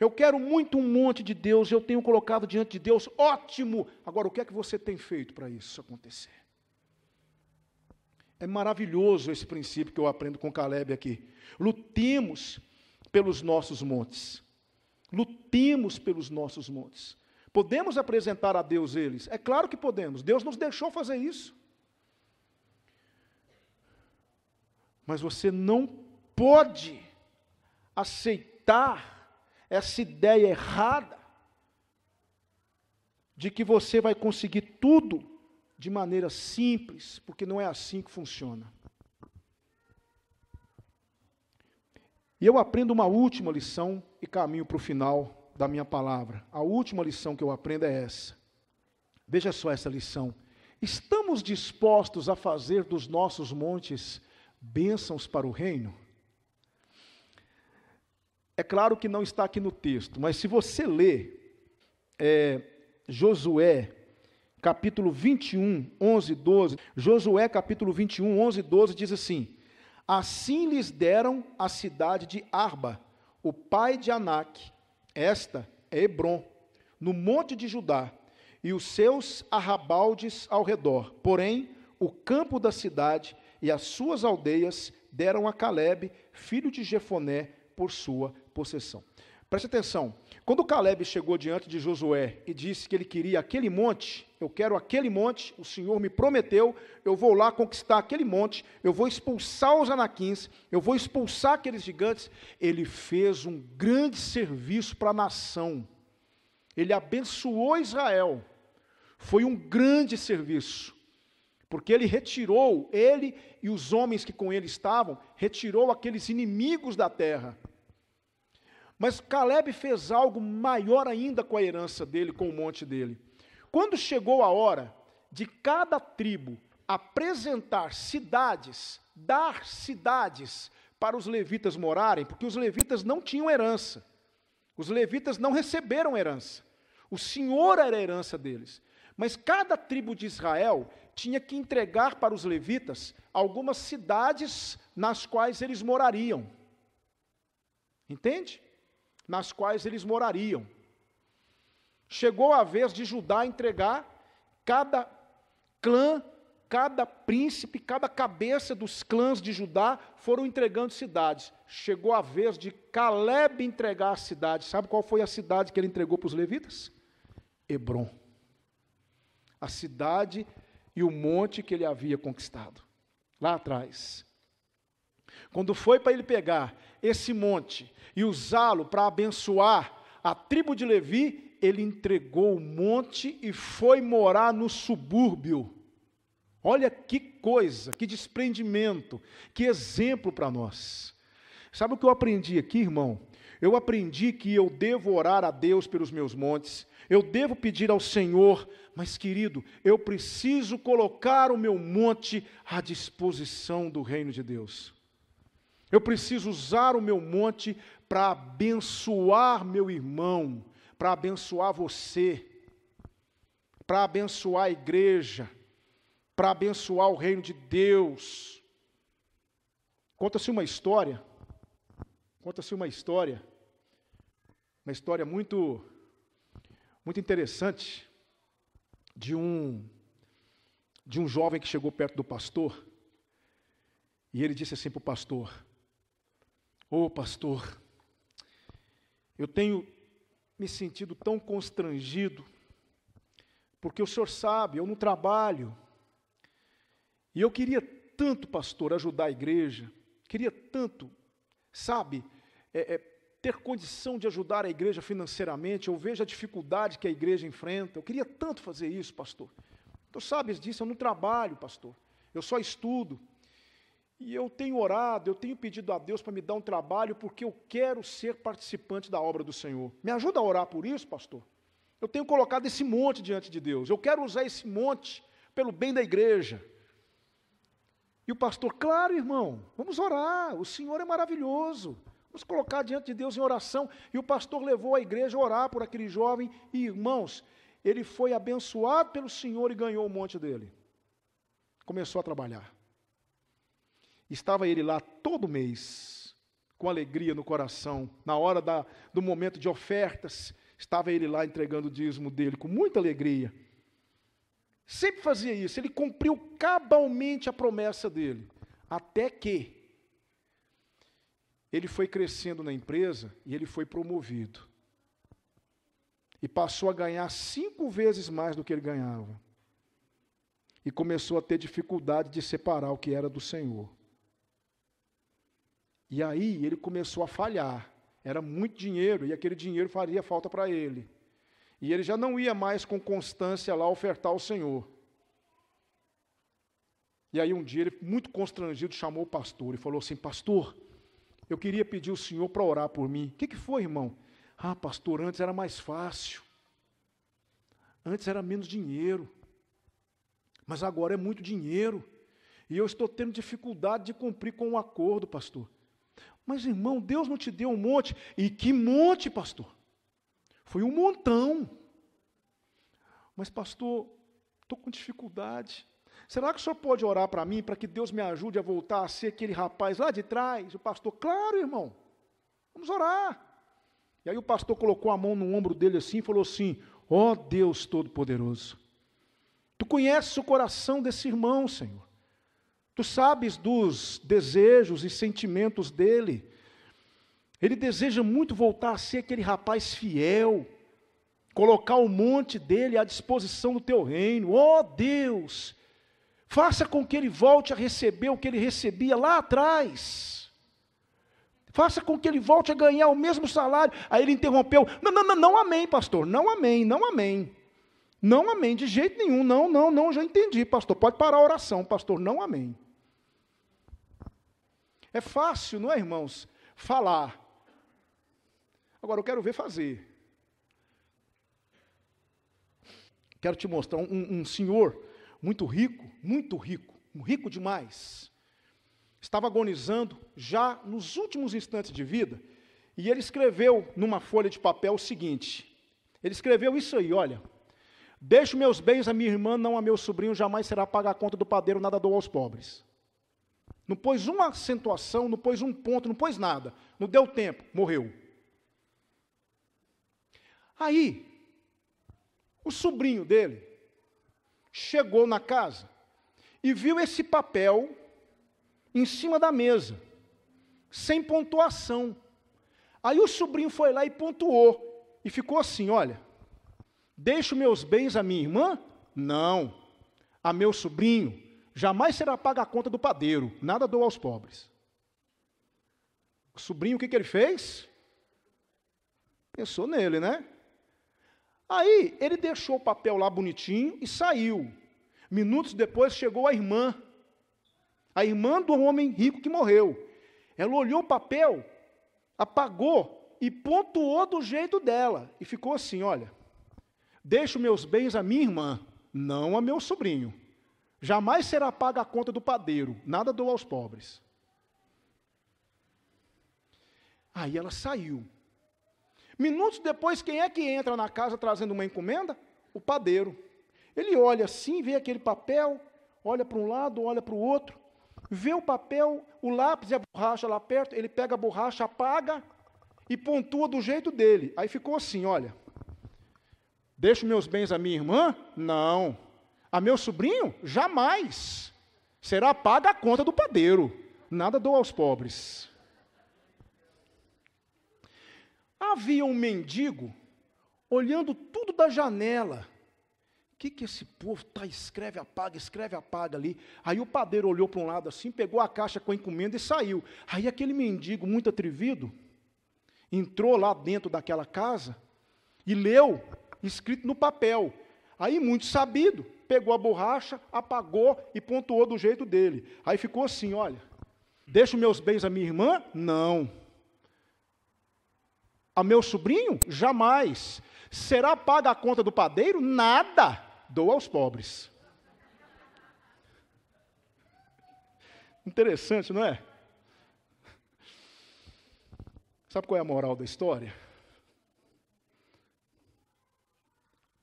Eu quero muito um monte de Deus, eu tenho colocado diante de Deus, ótimo! Agora, o que é que você tem feito para isso acontecer? É maravilhoso esse princípio que eu aprendo com Calebe aqui. Lutemos pelos nossos montes. Lutemos pelos nossos montes. Podemos apresentar a Deus eles? É claro que podemos. Deus nos deixou fazer isso. Mas você não pode aceitar essa ideia errada de que você vai conseguir tudo de maneira simples, porque não é assim que funciona. E eu aprendo uma última lição e caminho para o final da minha palavra, a última lição que eu aprendo é essa. Veja só essa lição. Estamos dispostos a fazer dos nossos montes bênçãos para o reino? É claro que não está aqui no texto, mas se você ler Josué, capítulo 21, 11 e 12, Josué, capítulo 21, 11 e 12, diz assim: assim lhes deram a cidade de Arba, o pai de Anak, esta é Hebrom, no monte de Judá, e os seus arrabaldes ao redor. Porém, o campo da cidade e as suas aldeias deram a Calebe, filho de Jefoné, por sua possessão. Preste atenção, quando Calebe chegou diante de Josué e disse que ele queria aquele monte, eu quero aquele monte, o Senhor me prometeu, eu vou lá conquistar aquele monte, eu vou expulsar os anaquins, eu vou expulsar aqueles gigantes, ele fez um grande serviço para a nação, ele abençoou Israel, foi um grande serviço, porque ele retirou, ele e os homens que com ele estavam, retirou aqueles inimigos da terra. Mas Calebe fez algo maior ainda com a herança dele, com o monte dele. Quando chegou a hora de cada tribo apresentar cidades, dar cidades para os levitas morarem, porque os levitas não tinham herança, os levitas não receberam herança, o Senhor era a herança deles. Mas cada tribo de Israel tinha que entregar para os levitas algumas cidades nas quais eles morariam. Entende? Nas quais eles morariam. Chegou a vez de Judá entregar cada clã, cada príncipe, cada cabeça dos clãs de Judá foram entregando cidades. Chegou a vez de Calebe entregar a cidade. Sabe qual foi a cidade que ele entregou para os levitas? Hebrom. A cidade e o monte que ele havia conquistado. Lá atrás. Quando foi para ele pegar esse monte e usá-lo para abençoar a tribo de Levi, ele entregou o monte e foi morar no subúrbio. Olha que coisa, que desprendimento, que exemplo para nós. Sabe o que eu aprendi aqui, irmão? Eu aprendi que eu devo orar a Deus pelos meus montes, eu devo pedir ao Senhor, mas querido, eu preciso colocar o meu monte à disposição do reino de Deus. Eu preciso usar o meu monte para abençoar meu irmão, para abençoar você, para abençoar a igreja, para abençoar o reino de Deus. Conta-se uma história muito interessante de um jovem que chegou perto do pastor, e ele disse assim para o pastor: ô pastor, eu tenho me sentido tão constrangido, porque o senhor sabe, eu não trabalho, e eu queria tanto, pastor, ajudar a igreja, queria tanto, sabe, ter condição de ajudar a igreja financeiramente, eu vejo a dificuldade que a igreja enfrenta, eu queria tanto fazer isso, pastor. Tu sabes disso, eu não trabalho, pastor, eu só estudo. E eu tenho orado, eu tenho pedido a Deus para me dar um trabalho, porque eu quero ser participante da obra do Senhor. Me ajuda a orar por isso, pastor? Eu tenho colocado esse monte diante de Deus, eu quero usar esse monte pelo bem da igreja. E o pastor: claro, irmão, vamos orar, o Senhor é maravilhoso, vamos colocar diante de Deus em oração. E o pastor levou a igreja a orar por aquele jovem, e irmãos, ele foi abençoado pelo Senhor e ganhou o monte dele. Começou a trabalhar. Estava ele lá todo mês, com alegria no coração, na hora do momento de ofertas, estava ele lá entregando o dízimo dele, com muita alegria. Sempre fazia isso, ele cumpriu cabalmente a promessa dele, até que ele foi crescendo na empresa e ele foi promovido. E passou a ganhar 5 vezes mais do que ele ganhava. E começou a ter dificuldade de separar o que era do Senhor. E aí ele começou a falhar, era muito dinheiro, e aquele dinheiro faria falta para ele. E ele já não ia mais com constância lá ofertar ao Senhor. E aí um dia ele, muito constrangido, chamou o pastor e falou assim: pastor, eu queria pedir ao senhor para orar por mim. O que foi, irmão? Ah, pastor, antes era mais fácil. Antes era menos dinheiro. Mas agora é muito dinheiro. E eu estou tendo dificuldade de cumprir com o acordo, pastor. Mas, irmão, Deus não te deu um monte. E que monte, pastor? Foi um montão. Mas, pastor, estou com dificuldade. Será que o senhor pode orar para mim, para que Deus me ajude a voltar a ser aquele rapaz lá de trás? O pastor, claro, irmão, vamos orar. E aí o pastor colocou a mão no ombro dele assim e falou assim, ó Deus Todo-Poderoso, Tu conheces o coração desse irmão, Senhor. Tu sabes dos desejos e sentimentos dele. Ele deseja muito voltar a ser aquele rapaz fiel, colocar o monte dele à disposição do Teu reino. Ó Deus, faça com que ele volte a receber o que ele recebia lá atrás. Faça com que ele volte a ganhar o mesmo salário. Aí ele interrompeu. Não, amém, pastor. Não, amém. Não, amém, de jeito nenhum. Não, já entendi, pastor. Pode parar a oração, pastor. Não, amém. É fácil, não é, irmãos? Falar. Agora eu quero ver fazer. Quero te mostrar um senhor muito rico, rico demais. Estava agonizando já nos últimos instantes de vida, e ele escreveu numa folha de papel o seguinte, ele escreveu isso aí, olha, deixo meus bens a minha irmã, não a meu sobrinho, jamais será pagar a conta do padeiro, nada dou aos pobres. Não pôs uma acentuação, não pôs um ponto, não pôs nada, não deu tempo, morreu. Aí, o sobrinho dele chegou na casa e viu esse papel em cima da mesa, sem pontuação. Aí o sobrinho foi lá e pontuou, e ficou assim, olha, deixo meus bens a minha irmã? Não. A meu sobrinho? Jamais será paga a conta do padeiro, nada dou aos pobres. O sobrinho, o que ele fez? Pensou nele, né? Aí, ele deixou o papel lá bonitinho e saiu. Minutos depois, chegou a irmã do homem rico que morreu. Ela olhou o papel, apagou e pontuou do jeito dela. E ficou assim, olha, deixo meus bens a minha irmã, não a meu sobrinho. Jamais será paga a conta do padeiro, nada dou aos pobres. Aí ela saiu. Minutos depois, quem é que entra na casa trazendo uma encomenda? O padeiro. Ele olha assim, vê aquele papel, olha para um lado, olha para o outro, vê o papel, o lápis e a borracha lá perto, ele pega a borracha, apaga e pontua do jeito dele. Aí ficou assim, olha, deixo meus bens a minha irmã? Não. A meu sobrinho? Jamais. Será paga a conta do padeiro. Nada dou aos pobres. Havia um mendigo olhando tudo da janela. O que esse povo tá, escreve, apaga ali. Aí o padeiro olhou para um lado assim, pegou a caixa com a encomenda e saiu. Aí aquele mendigo muito atrevido entrou lá dentro daquela casa e leu, escrito no papel. Aí muito sabido, pegou a borracha, apagou e pontuou do jeito dele. Aí ficou assim, olha, deixo meus bens a minha irmã? Não. A meu sobrinho? Jamais. Será paga a conta do padeiro? Nada. Dou aos pobres. Interessante, não é? Sabe qual é a moral da história?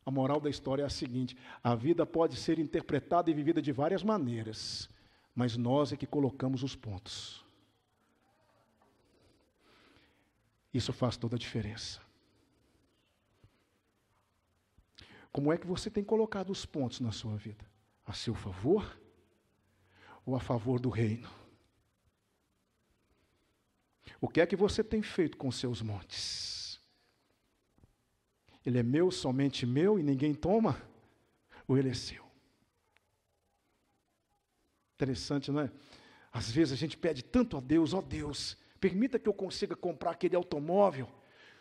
A moral da história é a seguinte: a vida pode ser interpretada e vivida de várias maneiras, mas nós é que colocamos os pontos. Isso faz toda a diferença. Como é que você tem colocado os pontos na sua vida? A seu favor ou a favor do reino? O que é que você tem feito com seus montes? Ele é meu, somente meu e ninguém toma? Ou ele é seu? Interessante, não é? Às vezes a gente pede tanto a Deus, ó Deus, permita que eu consiga comprar aquele automóvel.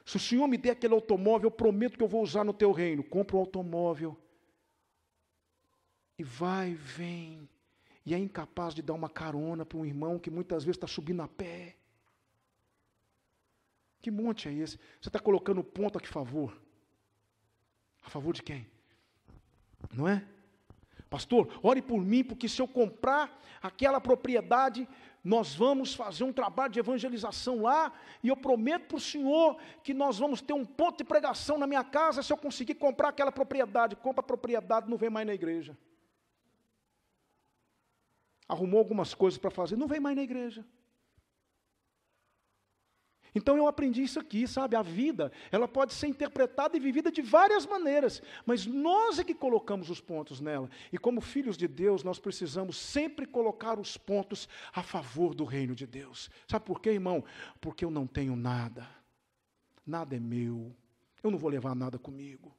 Se o Senhor me der aquele automóvel, eu prometo que eu vou usar no teu reino. Compra o automóvel. E vai, vem. E é incapaz de dar uma carona para um irmão que muitas vezes está subindo a pé. Que monte é esse? Você está colocando ponto a que favor? A favor de quem? Não é? Pastor, ore por mim, porque se eu comprar aquela propriedade, nós vamos fazer um trabalho de evangelização lá, e eu prometo para o senhor que nós vamos ter um ponto de pregação na minha casa, se eu conseguir comprar aquela propriedade. Compra a propriedade, não vem mais na igreja. Arrumou algumas coisas para fazer, não vem mais na igreja. Então eu aprendi isso aqui, sabe? A vida, ela pode ser interpretada e vivida de várias maneiras, mas nós é que colocamos os pontos nela. E como filhos de Deus, nós precisamos sempre colocar os pontos a favor do reino de Deus. Sabe por quê, irmão? Porque eu não tenho nada. Nada é meu. Eu não vou levar nada comigo.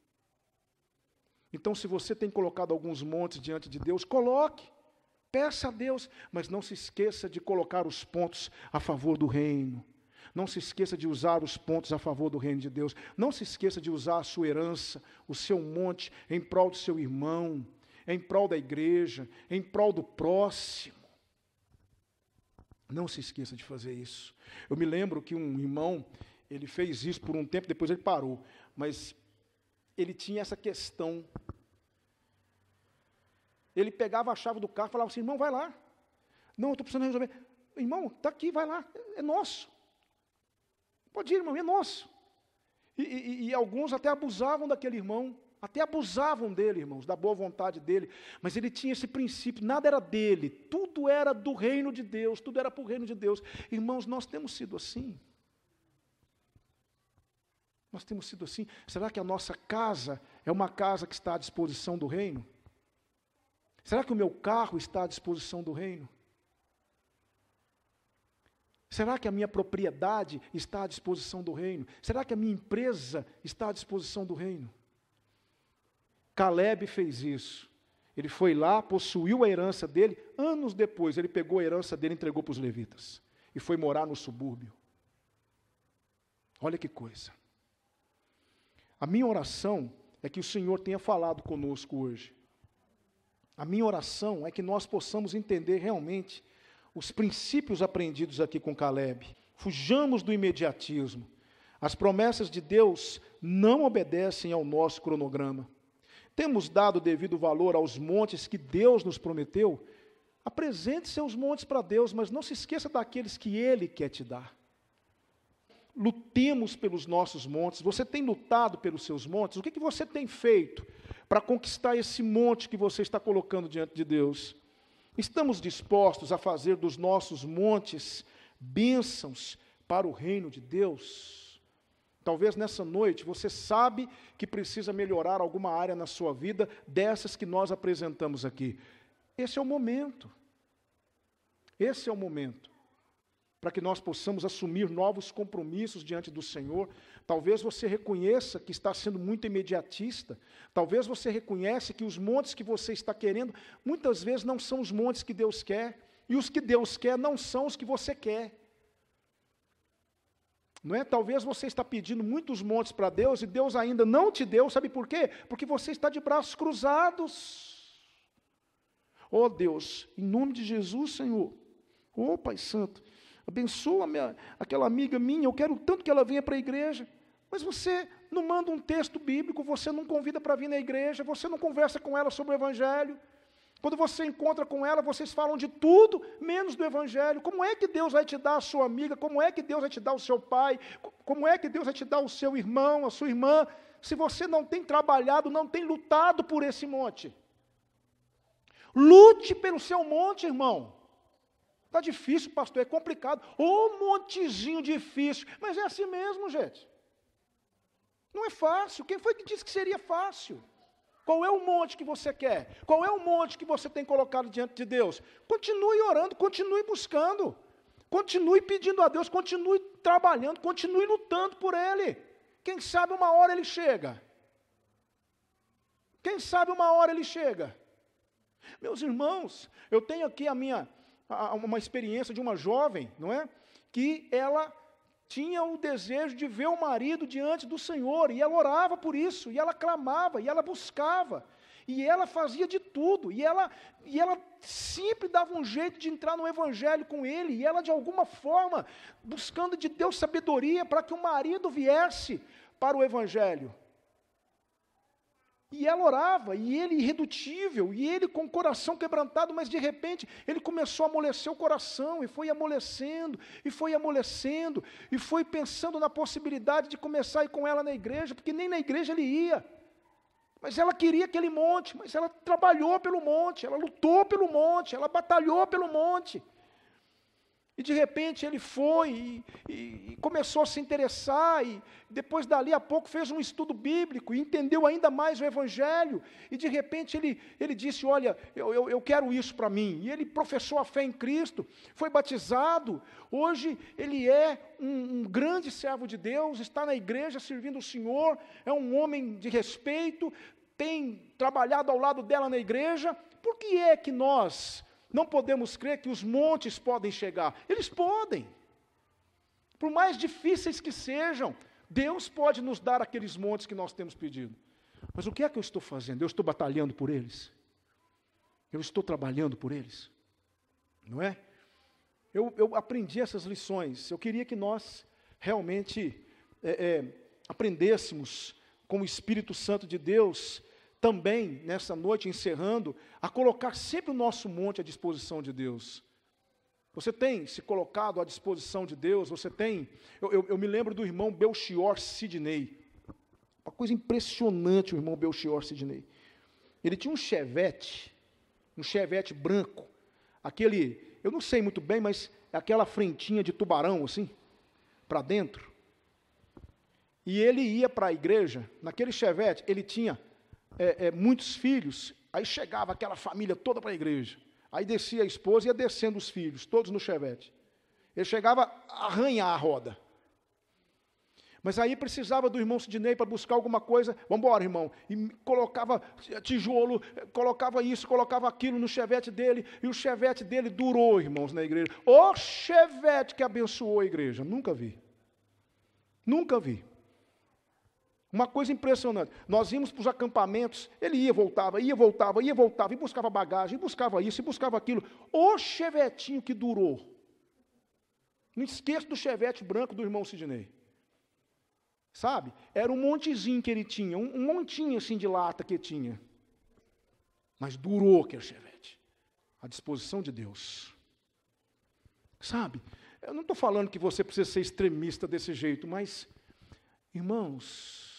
Então, se você tem colocado alguns montes diante de Deus, coloque. Peça a Deus, mas não se esqueça de colocar os pontos a favor do reino. Não se esqueça de usar os pontos a favor do reino de Deus. Não se esqueça de usar a sua herança, o seu monte, em prol do seu irmão, em prol da igreja, em prol do próximo. Não se esqueça de fazer isso. Eu me lembro que um irmão, ele fez isso por um tempo, depois ele parou. Mas ele tinha essa questão. Ele pegava a chave do carro e falava assim, irmão, vai lá. Não, eu estou precisando resolver. Irmão, está aqui, vai lá, é nosso. Pode ir, irmão, é nosso. E alguns até abusavam daquele irmão, até abusavam dele, irmãos, da boa vontade dele, mas ele tinha esse princípio, nada era dele, tudo era do reino de Deus, tudo era para o reino de Deus. Irmãos, nós temos sido assim. Nós temos sido assim. Será que a nossa casa é uma casa que está à disposição do reino? Será que o meu carro está à disposição do reino? Será que a minha propriedade está à disposição do reino? Será que a minha empresa está à disposição do reino? Caleb fez isso. Ele foi lá, possuiu a herança dele, anos depois ele pegou a herança dele e entregou para os levitas. E foi morar no subúrbio. Olha que coisa. A minha oração é que o Senhor tenha falado conosco hoje. A minha oração é que nós possamos entender realmente os princípios aprendidos aqui com Caleb. Fujamos do imediatismo. As promessas de Deus não obedecem ao nosso cronograma. Temos dado devido valor aos montes que Deus nos prometeu? Apresente seus montes para Deus, mas não se esqueça daqueles que Ele quer te dar. Lutemos pelos nossos montes. Você tem lutado pelos seus montes? O que você tem feito para conquistar esse monte que você está colocando diante de Deus? Estamos dispostos a fazer dos nossos montes bênçãos para o reino de Deus? Talvez nessa noite você sabe que precisa melhorar alguma área na sua vida, dessas que nós apresentamos aqui. Esse é o momento. Esse é o momento para que nós possamos assumir novos compromissos diante do Senhor. Talvez você reconheça que está sendo muito imediatista. Talvez você reconheça que os montes que você está querendo, muitas vezes não são os montes que Deus quer. E os que Deus quer não são os que você quer. Não é? Talvez você está pedindo muitos montes para Deus e Deus ainda não te deu. Sabe por quê? Porque você está de braços cruzados. Oh Deus, em nome de Jesus, Senhor. Oh Pai Santo. Abençoa aquela amiga minha, eu quero tanto que ela venha para a igreja, mas você não manda um texto bíblico, você não convida para vir na igreja, você não conversa com ela sobre o Evangelho. Quando você encontra com ela, vocês falam de tudo, menos do Evangelho. Como é que Deus vai te dar a sua amiga? Como é que Deus vai te dar o seu pai? Como é que Deus vai te dar o seu irmão, a sua irmã, se você não tem trabalhado, não tem lutado por esse monte? Lute pelo seu monte, irmão. Está difícil, pastor, é complicado. Ô, montezinho difícil. Mas é assim mesmo, gente. Não é fácil. Quem foi que disse que seria fácil? Qual é o monte que você quer? Qual é o monte que você tem colocado diante de Deus? Continue orando, continue buscando. Continue pedindo a Deus, continue trabalhando, continue lutando por Ele. Quem sabe uma hora Ele chega. Quem sabe uma hora Ele chega. Meus irmãos, eu tenho aqui uma experiência de uma jovem, não é? Que ela tinha o desejo de ver o marido diante do Senhor, e ela orava por isso, e ela clamava, e ela buscava. E ela fazia de tudo, e ela sempre dava um jeito de entrar no evangelho com ele, e ela de alguma forma, buscando de Deus sabedoria para que o marido viesse para o evangelho. E ela orava, e ele irredutível, e ele com o coração quebrantado, mas de repente ele começou a amolecer o coração, e foi amolecendo, e foi amolecendo, e foi pensando na possibilidade de começar a ir com ela na igreja, porque nem na igreja ele ia. Mas ela queria aquele monte, mas ela trabalhou pelo monte, ela lutou pelo monte, ela batalhou pelo monte. E de repente ele foi e começou a se interessar, e depois dali a pouco fez um estudo bíblico, e entendeu ainda mais o evangelho, e de repente ele disse, olha, eu quero isso para mim, e ele professou a fé em Cristo, foi batizado, hoje ele é um grande servo de Deus, está na igreja servindo o Senhor, é um homem de respeito, tem trabalhado ao lado dela na igreja. Por que é que nós não podemos crer que os montes podem chegar? Eles podem. Por mais difíceis que sejam, Deus pode nos dar aqueles montes que nós temos pedido. Mas o que é que eu estou fazendo? Eu estou batalhando por eles? Eu estou trabalhando por eles? Não é? Eu aprendi essas lições. Eu queria que nós realmente aprendêssemos com o Espírito Santo de Deus, também, nessa noite, encerrando, a colocar sempre o nosso monte à disposição de Deus. Você tem se colocado à disposição de Deus? Você tem... Eu me lembro do irmão Belchior Sidney. Uma coisa impressionante, o irmão Belchior Sidney. Ele tinha um Chevette branco, aquele, eu não sei muito bem, mas aquela frentinha de tubarão, assim, para dentro. E ele ia para a igreja, naquele Chevette, ele tinha muitos filhos, aí chegava aquela família toda para a igreja, aí descia a esposa e ia descendo os filhos, todos no Chevette. Ele chegava a arranhar a roda. Mas aí precisava do irmão Sidney para buscar alguma coisa, vamos embora, irmão, e colocava tijolo, colocava isso, colocava aquilo no Chevette dele, e o Chevette dele durou, irmãos, na igreja. O Chevette que abençoou a igreja, nunca vi. Nunca vi. Uma coisa impressionante, nós íamos para os acampamentos, ele ia, voltava, e buscava bagagem, e buscava isso, e buscava aquilo. O chevetinho que durou. Não esqueço do chevette branco do irmão Sidney. Sabe? Era um montezinho que ele tinha, um montinho assim de lata que tinha. Mas durou aquele chevette. À disposição de Deus. Sabe? Eu não estou falando que você precisa ser extremista desse jeito, mas, irmãos,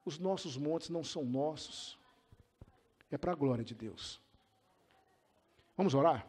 os nossos montes não são nossos, é para a glória de Deus. Vamos orar?